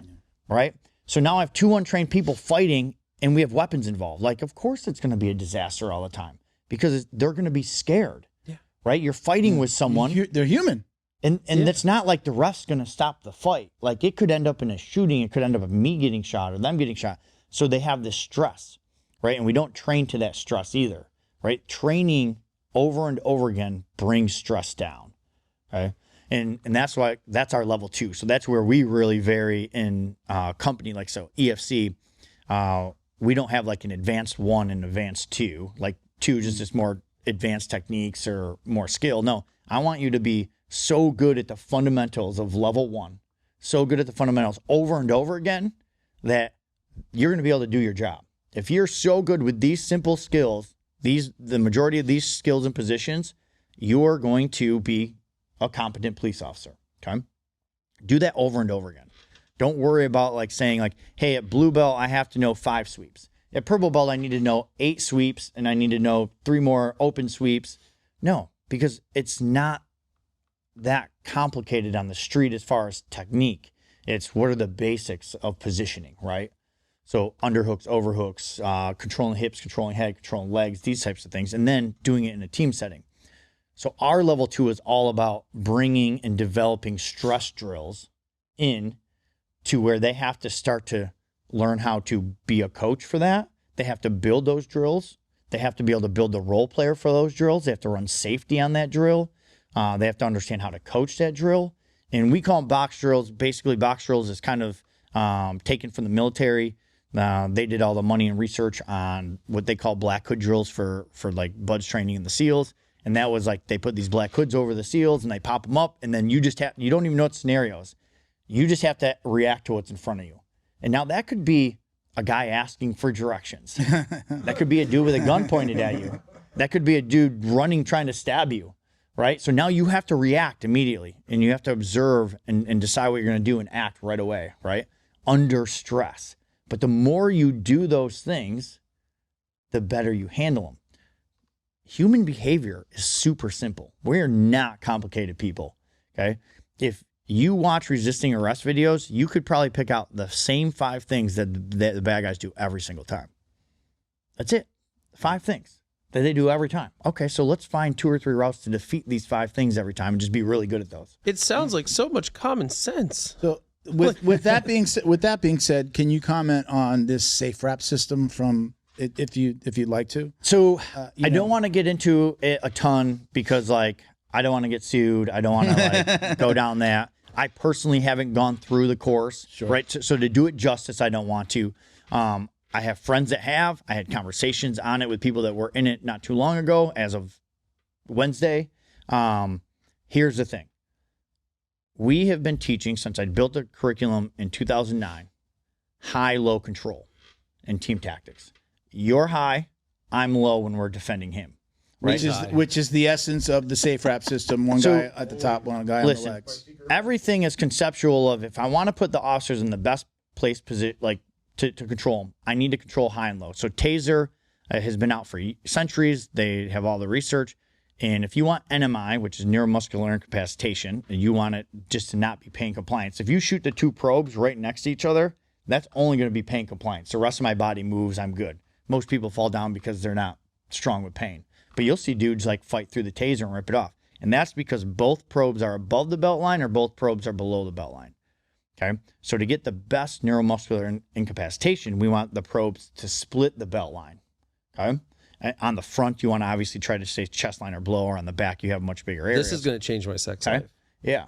Right? So now I have two untrained people fighting and we have weapons involved. Like, of course it's going to be a disaster all the time because they're going to be scared. Yeah. Right? You're fighting with someone. They're human. And it's not like the ref's going to stop the fight. Like, it could end up in a shooting. It could end up with me getting shot or them getting shot. So they have this stress. Right? And we don't train to that stress either, right? Training over and over again brings stress down, right? And that's why that's our level 2. So that's where we really vary in company. Like, so EFC, we don't have like an advanced 1 and advanced 2, like 2 just more advanced techniques or more skill. No, I want you to be so good at the fundamentals of level 1, so good at the fundamentals over and over again that you're going to be able to do your job. If you're so good with these simple skills, the majority of these skills and positions, you're going to be a competent police officer. Okay. Do that over and over again. Don't worry about like saying like, hey, at blue belt, I have to know 5 sweeps. At purple belt, I need to know 8 sweeps and I need to know 3 more open sweeps. No, because it's not that complicated on the street as far as technique. It's what are the basics of positioning, right? So underhooks, overhooks, controlling hips, controlling head, controlling legs, these types of things, and then doing it in a team setting. So our level 2 is all about bringing and developing stress drills in to where they have to start to learn how to be a coach for that. They have to build those drills. They have to be able to build the role player for those drills. They have to run safety on that drill. They have to understand how to coach that drill. And we call them box drills. Basically, box drills is kind of taken from the military. They did all the money and research on what they call black hood drills for like BUDS training in the SEALs. And that was like, they put these black hoods over the SEALs and they pop them up. And then you don't even know what scenarios. You just have to react to what's in front of you. And now that could be a guy asking for directions. That could be a dude with a gun pointed at you. That could be a dude running, trying to stab you. Right? So now you have to react immediately and you have to observe and decide what you're going to do and act right away. Right? Under stress. But the more you do those things, the better you handle them. Human behavior is super simple. We're not complicated people, okay? If you watch resisting arrest videos, you could probably pick out the same 5 things that the bad guys do every single time. That's it. 5 things that they do every time. Okay, so let's find 2 or 3 routes to defeat these 5 things every time and just be really good at those. It sounds like so much common sense. So with that being said, can you comment on this safe wrap system from if you'd like to? So I don't want to get into it a ton because like I don't want to get sued. I don't want to like go down that. I personally haven't gone through the course, right? So to do it justice, I don't want to. I have friends that have. I had conversations on it with people that were in it not too long ago, as of Wednesday. Here's the thing. We have been teaching since I built the curriculum in 2009, high-low control and team tactics. You're high, I'm low when we're defending him. Right? Which is the essence of the safe wrap system. One guy at the top, one guy on the legs. Everything is conceptual of if I want to put the officers in the best place position, like to control them, I need to control high and low. So Taser has been out for centuries. They have all the research. And if you want NMI, which is neuromuscular incapacitation, and you want it just to not be pain compliance, if you shoot the 2 probes right next to each other, that's only going to be pain compliance. The rest of my body moves, I'm good. Most people fall down because they're not strong with pain. But you'll see dudes like fight through the taser and rip it off. And that's because both probes are above the belt line or both probes are below the belt line. Okay. So to get the best neuromuscular incapacitation, we want the probes to split the belt line. Okay. On the front, you want to obviously try to stay chest line or below, or on the back, you have much bigger areas. This is going to change my sex life. Yeah.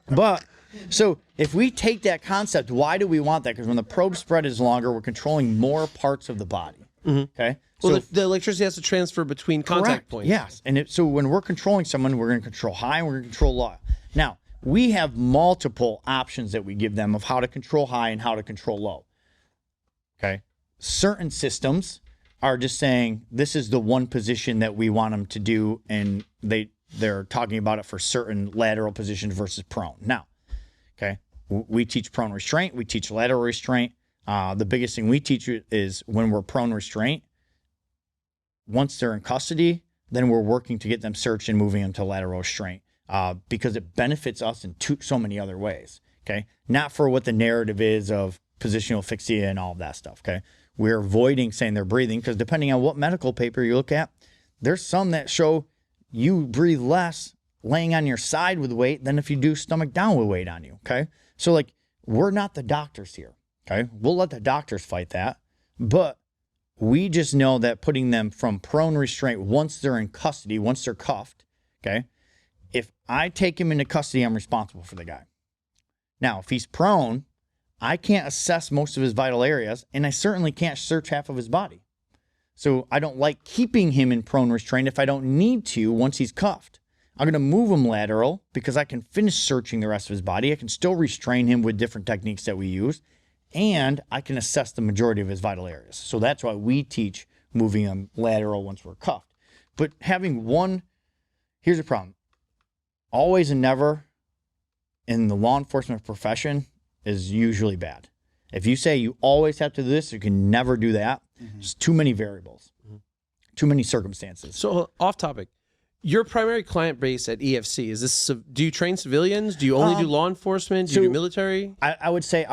But so if we take that concept, why do we want that? Because when the probe spread is longer, we're controlling more parts of the body. Okay. Well, So the electricity has to transfer between contact correct. points. Yes. And so when we're controlling someone, we're going to control high and we're going to control low. Now, we have multiple options that we give them of how to control high and how to control low. Okay. Certain systems are just saying this is the one position that we want them to do, and they're talking about it for certain lateral positions versus prone. Now, okay, we teach prone restraint, we teach lateral restraint. The biggest thing we teach is when we're prone restraint, once they're in custody, then we're working to get them searched and moving them to lateral restraint because it benefits us in so many other ways. Okay, not for what the narrative is of positional asphyxia and all of that stuff. Okay. We're avoiding saying they're breathing because depending on what medical paper you look at, there's some that show you breathe less laying on your side with weight than if you do stomach down with weight on you. Okay. So like we're not the doctors here. Okay. We'll let the doctors fight that. But we just know that putting them from prone restraint once they're in custody, once they're cuffed. Okay. If I take him into custody, I'm responsible for the guy. Now, if he's prone, I can't assess most of his vital areas, and I certainly can't search half of his body. So I don't like keeping him in prone restraint if I don't need to once he's cuffed. I'm going to move him lateral because I can finish searching the rest of his body. I can still restrain him with different techniques that we use, and I can assess the majority of his vital areas. So that's why we teach moving him lateral once we're cuffed. But having one, here's the problem. Always and never in the law enforcement profession is usually bad. If you say you always have to do this, you can never do that. There's too many variables, too many circumstances. So off topic, your primary client base at EFC, is this, do you train civilians? Do you only do law enforcement? Do you do military? I would say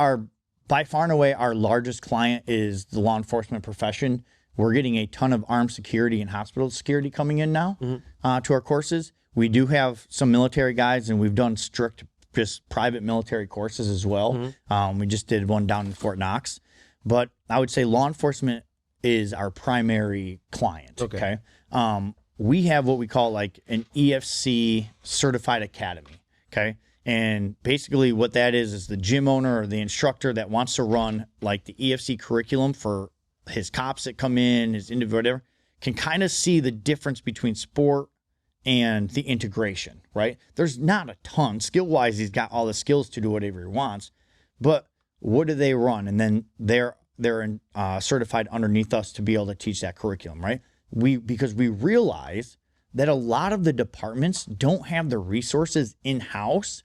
by far and away, our largest client is the law enforcement profession. We're getting a ton of armed security and hospital security coming in now to our courses. We do have some military guys, and we've done strict just private military courses as well. We just did one down in Fort Knox. But I would say law enforcement is our primary client. Okay. We have what we call like an EFC certified academy. Okay. And basically what that is the gym owner or the instructor that wants to run like the EFC curriculum for his cops that come in, his individual, whatever, can kind of see the difference between sport and the integration, right? There's not a ton. Skill-wise, he's got all the skills to do whatever he wants, but what do they run? And then they're certified underneath us to be able to teach that curriculum, right? Because we realize that a lot of the departments don't have the resources in-house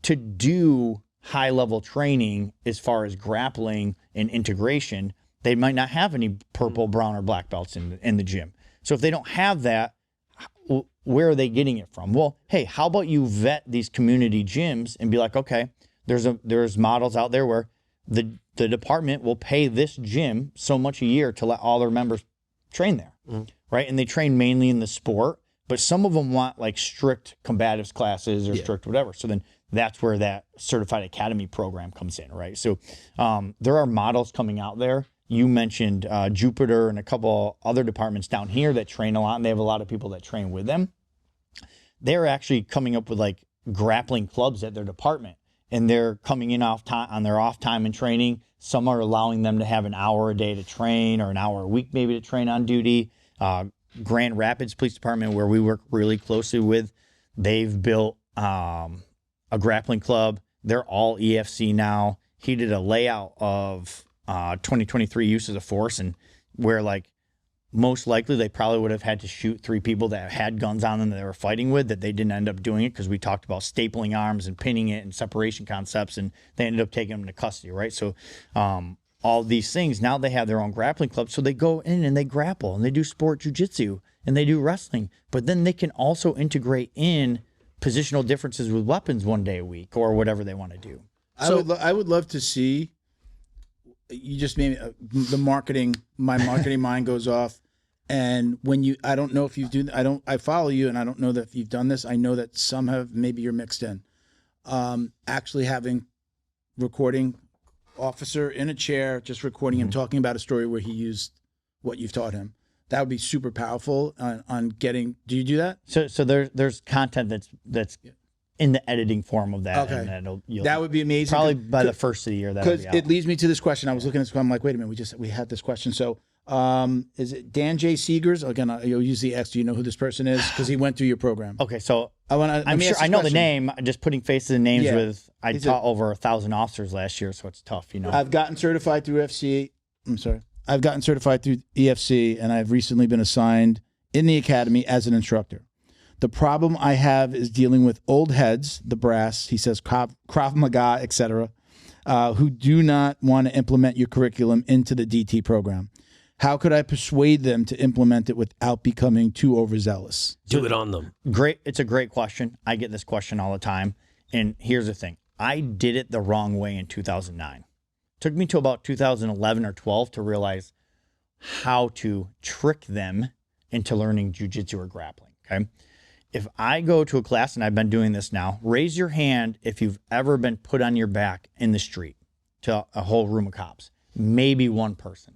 to do high level training as far as grappling and integration, they might not have any purple, brown, or black belts in the gym. So if they don't have that, where are they getting it from? Well, hey, how about you vet these community gyms and be like, okay, there's models out there where the department will pay this gym so much a year to let all their members train there, right? And they train mainly in the sport, but some of them want like strict combatives classes or strict whatever. So then that's where that certified academy program comes in, right? So there are models coming out there. You mentioned Jupiter and a couple other departments down here that train a lot, and they have a lot of people that train with them. They're actually coming up with like grappling clubs at their department, and they're coming in on their off time and training. Some are allowing them to have an hour a day to train or an hour a week maybe to train on duty. Grand Rapids Police Department, where we work really closely with, they've built a grappling club. They're all EFC now. He did a layout of 2023 uses of force, and where like most likely they probably would have had to shoot 3 people that had guns on them that they were fighting with, that they didn't end up doing it because we talked about stapling arms and pinning it and separation concepts, and they ended up taking them into custody, right? So all these things, now they have their own grappling club, so they go in and they grapple and they do sport jiu-jitsu and they do wrestling, but then they can also integrate in positional differences with weapons one day a week or whatever they want to do. I would love to see. You just made the marketing. My marketing mind goes off, and when I don't know if you do. I follow you, and I don't know that if you've done this. I know that some have. Maybe you're mixed in. Actually having recording officer in a chair, just recording him talking about a story where he used what you've taught him. That would be super powerful on getting. Do you do that? So there's content that's in the editing form of that. Okay. And that would be amazing. Probably by the first of the year. Because it leads me to this question. I was looking at this. I'm like, wait a minute. We had this question. So is it Dan J. Seegers? Again, you'll use the X. Do you know who this person is? Because he went through your program. Okay, so I'm sure I know the name. Just putting faces and names with. I taught over 1,000 officers last year, so it's tough, you know. I've gotten certified through FC. I'm sorry. I've gotten certified through EFC, and I've recently been assigned in the academy as an instructor. The problem I have is dealing with old heads, the brass, he says, Krav Maga, etc., who do not want to implement your curriculum into the DT program. How could I persuade them to implement it without becoming too overzealous? Do it on them. Great. It's a great question. I get this question all the time. And here's the thing. I did it the wrong way in 2009. It took me to about 2011 or 12 to realize how to trick them into learning jiu-jitsu or grappling, okay? If I go to a class, and I've been doing this now, raise your hand if you've ever been put on your back in the street to a whole room of cops. Maybe one person.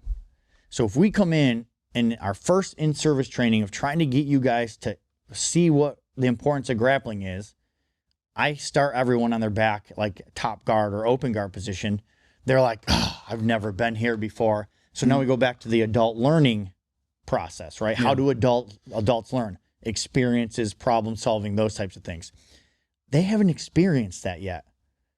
So if we come in our first in-service training of trying to get you guys to see what the importance of grappling is, I start everyone on their back, like top guard or open guard position. They're like, oh, I've never been here before. So now we go back to the adult learning process, right? Yeah. How do adults learn? Experiences, problem solving, those types of things. They haven't experienced that yet,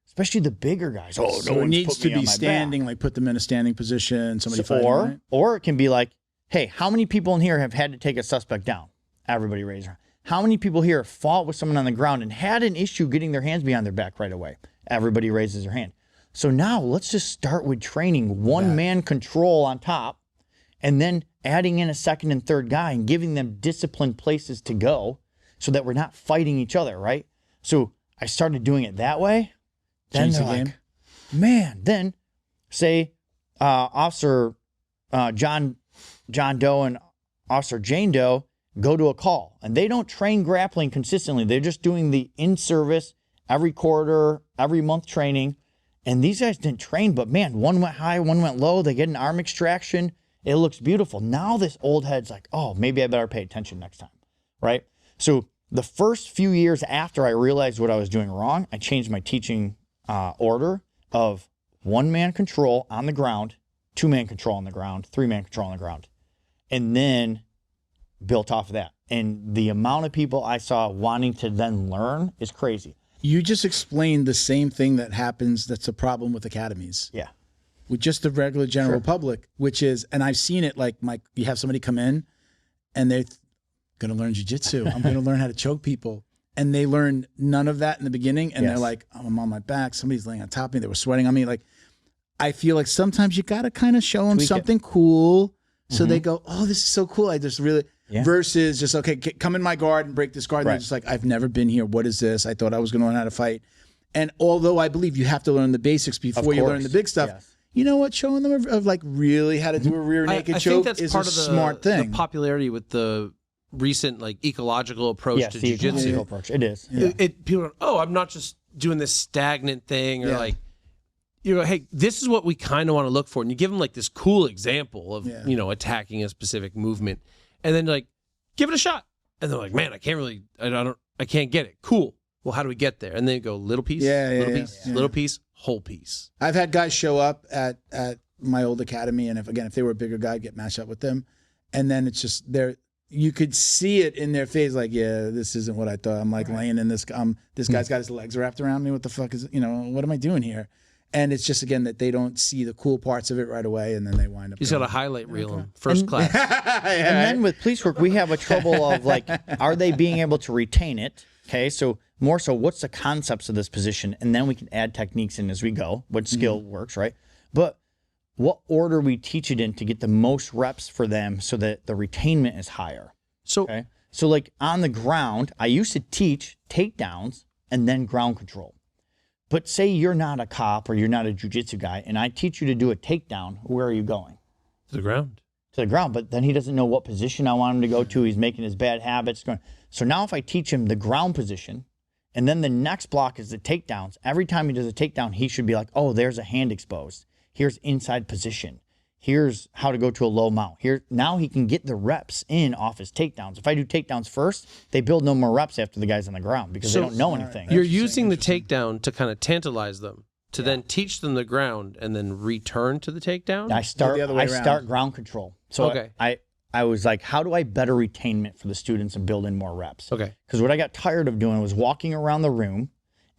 especially the bigger guys. Oh, so no, it needs to be standing, like put them in a standing position. Somebody fighting, right? Or it can be like, hey, how many people in here have had to take a suspect down? Everybody raise their hand. How many people here fought with someone on the ground and had an issue getting their hands behind their back right away? Everybody raises their hand. So now let's just start with training one-man control on top, and then adding in a second and third guy and giving them disciplined places to go so that we're not fighting each other, right? So I started doing it that way. Then Change they're the like, game. man, then say Officer John Doe and Officer Jane Doe go to a call, and they don't train grappling consistently. They're just doing the in-service, every quarter, every month training. And these guys didn't train, but man, one went high, one went low. They get an arm extraction. It looks beautiful. Now this old head's like, oh, maybe I better pay attention next time, right? So the first few years after I realized what I was doing wrong, I changed my teaching order of one-man control on the ground, two-man control on the ground, three-man control on the ground, and then built off of that. And the amount of people I saw wanting to then learn is crazy. You just explained the same thing that happens. That's a problem with academies. Yeah. With just the regular general public, which is, and I've seen it, like you have somebody come in and they're going to learn jiu-jitsu. I'm going to learn how to choke people. and they learn none of that in the beginning, and Yes. they're like, oh, I'm on my back, somebody's laying on top of me, they were sweating on me. Like, I feel like sometimes you got to kind of show them Tweak it. something cool, so they go, oh, this is so cool. I just really versus just okay, come in my guard and break this guard. And Right. they're just like, I've never been here. What is this? I thought I was going to learn how to fight. And although I believe you have to learn the basics before you learn the big stuff, Yes. you know what? Showing them of like really how to do a rear naked I choke think that's is part a of the, smart thing. the popularity with the recent like ecological approach Yes, to the jiu-jitsu. ecological approach. It is. People are, oh, I'm not just doing this stagnant thing, or like, you know, hey, this is what we kind of want to look for, and you give them like this cool example of you know, attacking a specific movement, and then like give it a shot, and they're like, man, I can't get it. Cool. Well, how do we get there? And then you go little piece, little piece, whole piece. I've had guys show up at my old academy, and if they were a bigger guy, I'd get matched up with them, and then it's just you could see it in their face, like, yeah, this isn't what I thought. I'm like laying in this. This guy's got his legs wrapped around me. What the fuck is, what am I doing here? And it's just, again, that they don't see the cool parts of it right away, and then they wind up. He's got a highlight reel in first class. And then with police work, we have a trouble of like, are they being able to retain it? Okay, so more so, what's the concepts of this position? And then we can add techniques in as we go, what skill works, right? But what order we teach it in to get the most reps for them so that the retainment is higher. So, Okay, so like on the ground, I used to teach takedowns and then ground control. But say you're not a cop or you're not a jiu-jitsu guy, and I teach you to do a takedown, where are you going? to the ground. To the ground, but then he doesn't know what position I want him to go to. He's making his bad habits. So now if I teach him the ground position, and then the next block is the takedowns, every time he does a takedown, he should be like, oh, there's a hand exposed. Here's inside position. Here's how to go to a low mount. Now he can get the reps in off his takedowns. If I do takedowns first, they build no more reps after the guy's on the ground because they don't know anything. You're using the takedown to kind of tantalize them, to then teach them the ground and then return to the takedown? I start the other way around. start ground control. So Okay. I was like, how do I better retainment for the students and build in more reps? Okay. Because what I got tired of doing was walking around the room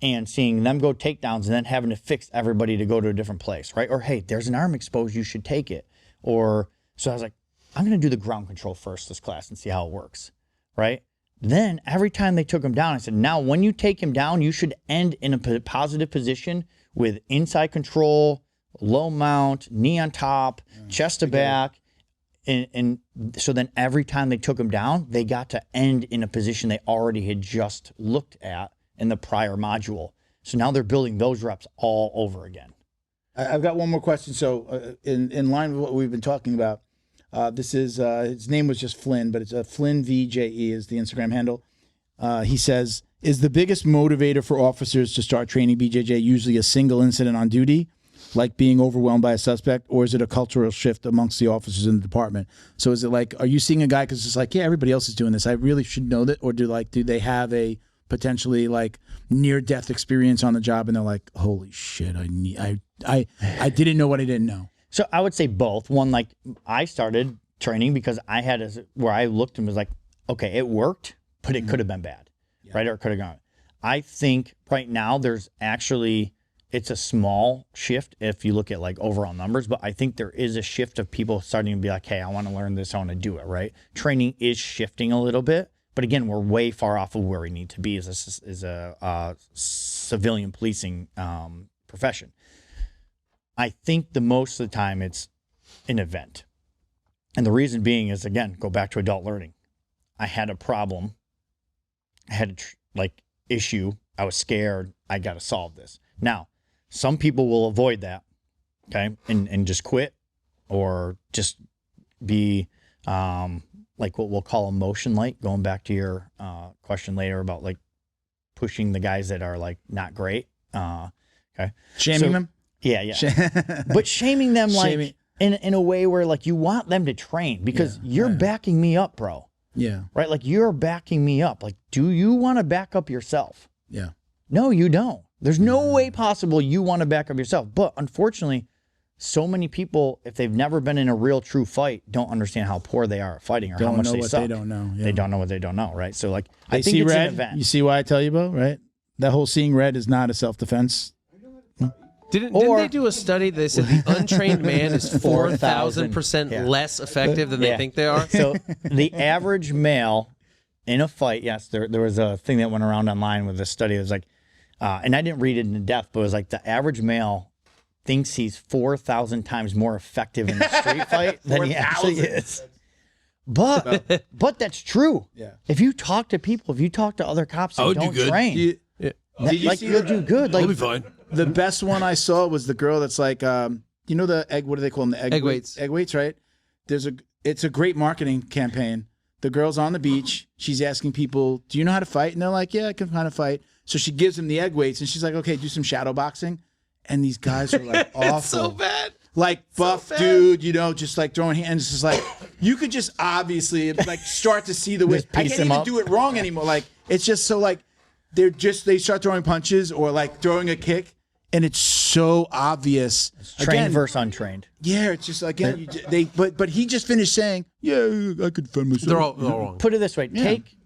and seeing them go takedowns and then having to fix everybody to go to a different place, right? Or, hey, there's an arm exposed, you should take it. Or, so I was like, I'm going to do the ground control first this class and see how it works, right? Then every time they took him down, I said, now when you take him down, you should end in a positive position with inside control, low mount, knee on top, chest to back. And so then every time they took him down, they got to end in a position they already had just looked at in the prior module. So now they're building those reps all over again. I've got one more question. So in line with what we've been talking about, this is his name was just Flynn, but it's Flynn VJE is the Instagram handle. He says, is the biggest motivator for officers to start training BJJ usually a single incident on duty, like being overwhelmed by a suspect, or is it a cultural shift amongst the officers in the department? So is it like, are you seeing a guy because it's like, yeah, everybody else is doing this, I really should know that, or do they have a potentially like near-death experience on the job and they're like, holy shit, I didn't know what I didn't know? So I would say both. One, like I started training because I had where I looked and was like, okay, it worked, but it could have been bad, right? Or it could have gone. I think right now there's actually, it's a small shift if you look at like overall numbers, but I think there is a shift of people starting to be like, hey, I want to learn this, I want to do it, right? Training is shifting a little bit, but again, we're way far off of where we need to be as a civilian policing profession. I think the most of the time it's an event. And the reason being is, again, go back to adult learning. I had a problem. I had a issue. I was scared. I got to solve this. Now, some people will avoid that, okay, and just quit or just be like what we'll call emotion light, going back to your question later about like pushing the guys that are like not great. Okay. Shaming them? Yeah. But shaming them like in a way where like you want them to train because you're backing me up, bro. Yeah. Right? Like you're backing me up. Like, do you want to back up yourself? Yeah. No, you don't. There's no way possible you want to back up yourself. But unfortunately, so many people, if they've never been in a real true fight, don't understand how poor they are at fighting or how much they suck. They don't know. Yeah. They don't know what they don't know, right? So like, They I think see it's red. an event. You see why I tell you, Bo, right? That whole seeing red is not a self-defense. Didn't they do a study that said the untrained man is 4,000% less effective than they think they are? So the average male in a fight, yes, there was a thing that went around online with this study. It was like, and I didn't read it in depth, but it was like the average male thinks he's 4,000 times more effective in a street fight than he actually is. But that's true. Yeah. If you talk to people, if you talk to other cops that don't train, Did you like see you'll do good. Like, I'll be fine. The best one I saw was the girl that's like, you know the egg. What do they call them? The Egg weights. Egg weights, right? It's a great marketing campaign. The girl's on the beach. She's asking people, "Do you know how to fight?" And they're like, "Yeah, I can kind of fight." So she gives them the egg weights, and she's like, "Okay, do some shadow boxing." And these guys are like awful. It's so bad. Like buff dude, you know, just like throwing hands. It's just like you could just obviously like start to see the way. I piece can't him even up. do it wrong anymore. Like it's just so like they start throwing punches or like throwing a kick, and it's so obvious. trained versus untrained. Yeah, it's just again but he just finished saying, "Yeah, I could defend myself." They're all wrong. Put it this way: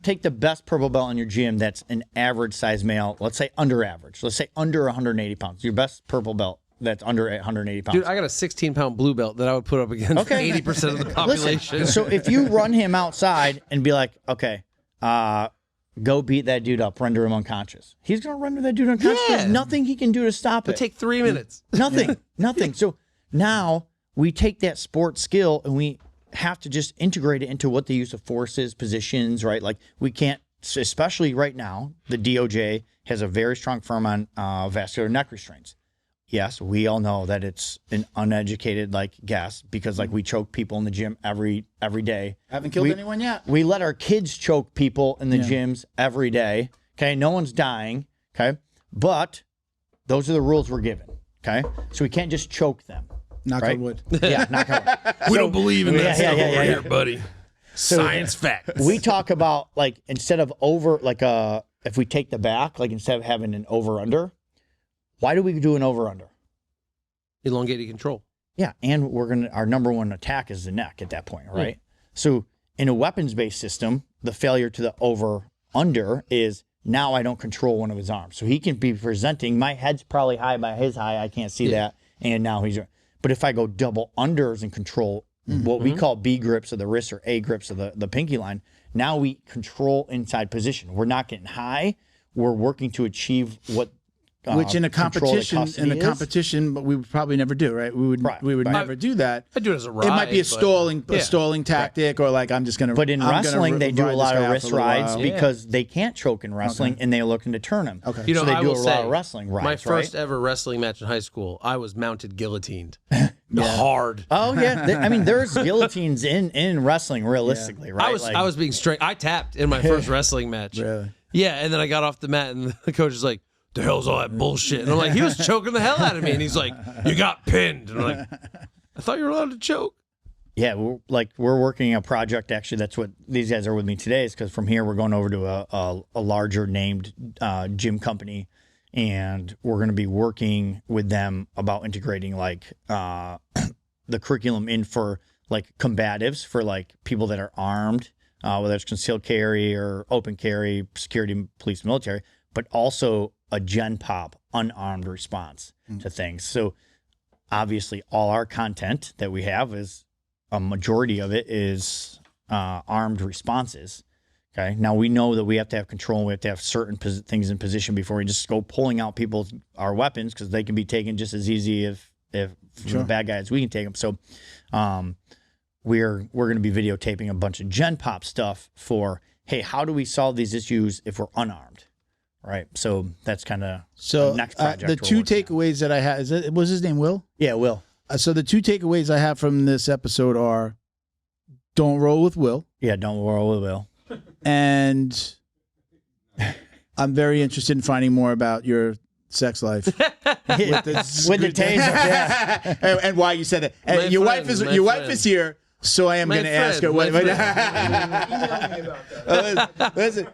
take the best purple belt in your gym. That's an average size male. Let's say under average. Let's say under 180 pounds. Your best purple belt that's under 180 pounds. Dude, I got a 16-pound blue belt that I would put up against 80% of the population. Listen, so if you run him outside and be like, okay, go beat that dude up, render him unconscious. He's gonna render that dude unconscious. Yeah. There's nothing he can do to stop it. It'd take 3 minutes. Nothing. So now we take that sport skill and we have to just integrate it into what the use of force is, positions, right? Like we can't, especially right now, the DOJ has a very strong firm on vascular neck restraints. Yes, we all know that it's an uneducated guess because we choke people in the gym every day. Haven't killed anyone yet. We let our kids choke people in the gyms every day. Okay, no one's dying. Okay, but those are the rules we're given. Okay, so we can't just choke them. Knock on wood. Yeah, knock on wood. We don't believe in that stuff over here, yeah. buddy. Science facts. We talk about instead of over if we take the back, instead of having an over under. Why do we do an over-under? Elongated control. Yeah, and our number one attack is the neck at that point, right? So in a weapons-based system, the failure to the over-under is now I don't control one of his arms. So he can be presenting, my head's probably high by his high, I can't see that, and now he's... But if I go double unders and control what we call B grips of the wrist or A grips of the pinky line, now we control inside position. We're not getting high, we're working to achieve what... Which in a competition, but we would probably never do, right? We would never do that. I do it as a ride. It might be a stalling tactic, or I'm just gonna. But in wrestling, they do a lot of wrist rides while. because they can't choke in wrestling, and they're looking to turn them. Okay, You know, so they I do a will lot say, of wrestling rides. my first right? ever wrestling match in high school, I was mounted guillotined. Hard. Oh yeah, I mean, there's guillotines in wrestling, realistically, right? I was being straight. I tapped in my first wrestling match. Really? Yeah, and then I got off the mat, and the coach is like, "The hell's all that bullshit?" And I'm like, "He was choking the hell out of me," and he's like, "You got pinned." And I'm like, "I thought you were allowed to choke." Yeah, we're working a project. Actually, that's what these guys are with me today. Is because from here we're going over to a larger named gym company, and we're going to be working with them about integrating the curriculum in for combatives for people that are armed, whether it's concealed carry or open carry, security, police, military, but also a gen pop unarmed response to things. So obviously all our content that we have is a majority of it is armed responses. Okay. Now we know that we have to have control. We have to have certain things in position before we just go pulling out our weapons, because they can be taken just as easy if from the bad guys we can take them. So we're going to be videotaping a bunch of gen pop stuff for, hey, how do we solve these issues if we're unarmed? Right. So that's kind of the next project. The two takeaways that I had, was his name Will? Yeah, Will. So the two takeaways I have from this episode are, don't roll with Will. Yeah, don't roll with Will. And I'm very interested in finding more about your sex life. with the taser, yeah. and why you said that. And your wife is here. So I am going to ask her. Listen,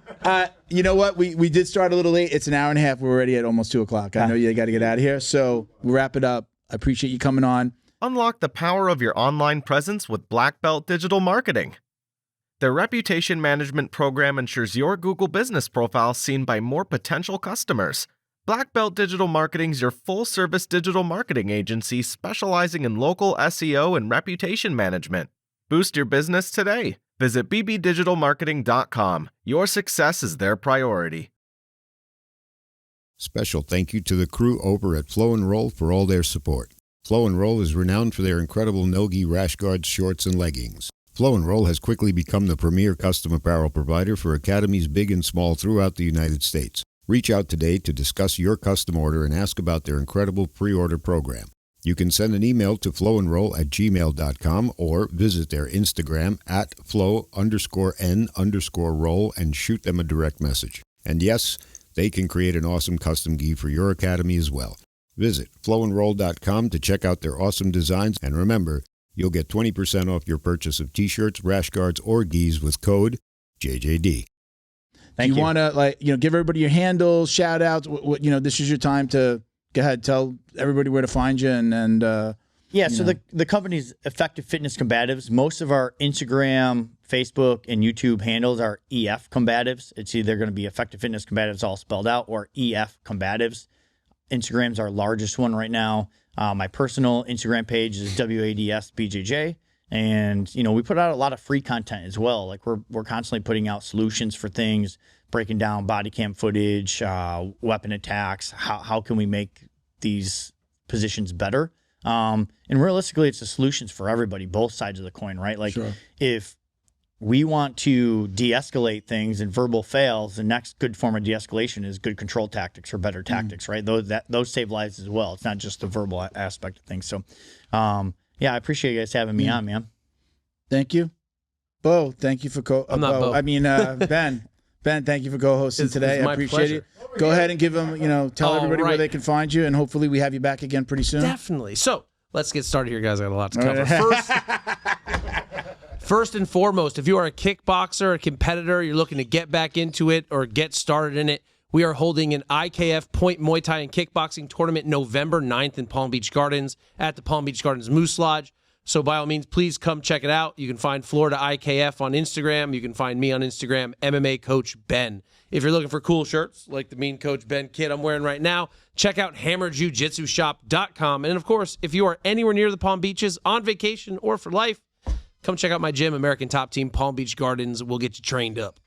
you know what? We did start a little late. It's an hour and a half. We're already at almost 2:00. I know you got to get out of here. So we'll wrap it up. I appreciate you coming on. Unlock the power of your online presence with Black Belt Digital Marketing. Their reputation management program ensures your Google business profile seen by more potential customers. Black Belt Digital Marketing is your full-service digital marketing agency specializing in local SEO and reputation management. Boost your business today. Visit bbdigitalmarketing.com. Your success is their priority. Special thank you to the crew over at Flow and Roll for all their support. Flow and Roll is renowned for their incredible no-gi rash guards, shorts, and leggings. Flow and Roll has quickly become the premier custom apparel provider for academies big and small throughout the United States. Reach out today to discuss your custom order and ask about their incredible pre-order program. You can send an email to flowandroll@gmail.com or visit their Instagram at flow_n_roll and shoot them a direct message. And yes, they can create an awesome custom gi for your academy as well. Visit flowandroll.com to check out their awesome designs, and remember, you'll get 20% off your purchase of t-shirts, rash guards, or gis with code JJD. Thank you. Want to give everybody your handles, shout outs. This is your time to go ahead, tell everybody where to find you and Yeah, so the company's Effective Fitness Combatives. Most of our Instagram, Facebook, and YouTube handles are EF Combatives. It's either going to be Effective Fitness Combatives all spelled out or EF Combatives. Instagram's our largest one right now. My personal Instagram page is WADSBJJ. And, we put out a lot of free content as well. Like we're constantly putting out solutions for things, breaking down body cam footage, weapon attacks. How can we make these positions better? And realistically, it's the solutions for everybody, both sides of the coin, right? Like if we want to de-escalate things and verbal fails, the next good form of de-escalation is good control tactics or better tactics, right? Those save lives as well. It's not just the verbal aspect of things. So, yeah, I appreciate you guys having me on, man. Thank you. Bo, thank you for I'm not Bo. Ben. Ben, thank you for co-hosting today. It's I my appreciate pleasure. it. Go ahead and give them, tell everybody where they can find you, and hopefully we have you back again pretty soon. Definitely. So let's get started here, guys. I got a lot to cover. First and foremost, if you are a kickboxer, a competitor, you're looking to get back into it or get started in it, we are holding an IKF Point Muay Thai and Kickboxing tournament November 9th in Palm Beach Gardens at the Palm Beach Gardens Moose Lodge. So by all means, please come check it out. You can find Florida IKF on Instagram. You can find me on Instagram, MMA Coach Ben. If you're looking for cool shirts like the Mean Coach Ben kit I'm wearing right now, check out hammerjujitsushop.com. And of course, if you are anywhere near the Palm Beaches, on vacation or for life, come check out my gym, American Top Team, Palm Beach Gardens. We'll get you trained up.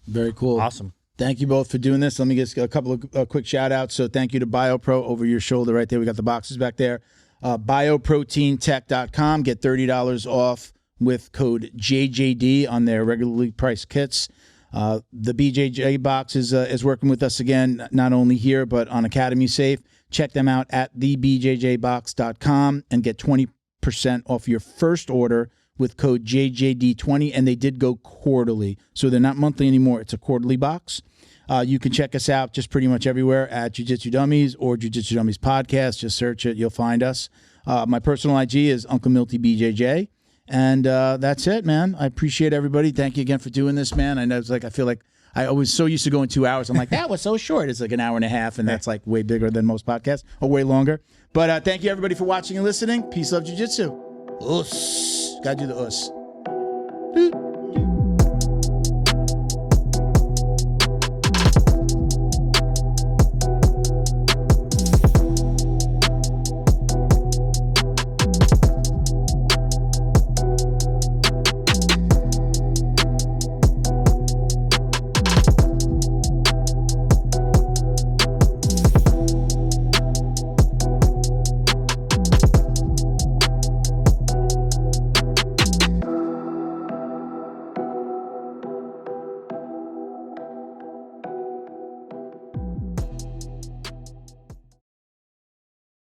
Very cool. Awesome. Thank you both for doing this. Let me get a couple of quick shout outs. So thank you to BioPro over your shoulder right there. We got the boxes back there. Bioproteintech.com. Get $30 off with code JJD on their regularly priced kits. The BJJ box is working with us again, not only here, but on Academy Safe. Check them out at thebjjbox.com and get 20% off your first order with code JJD20. And they did go quarterly, so they're not monthly anymore. It's a quarterly box. You can check us out just pretty much everywhere at Jiu-Jitsu Dummies or Jiu-Jitsu Dummies Podcast. Just search it. You'll find us. My personal IG is Uncle Milty BJJ. And that's it, man. I appreciate everybody. Thank you again for doing this, man. I know I feel like I was so used to going 2 hours. I'm like, that was so short. It's like an hour and a half, and that's like way bigger than most podcasts, or way longer. But thank you, everybody, for watching and listening. Peace, love, Jiu-Jitsu. Us. Gotta do the us.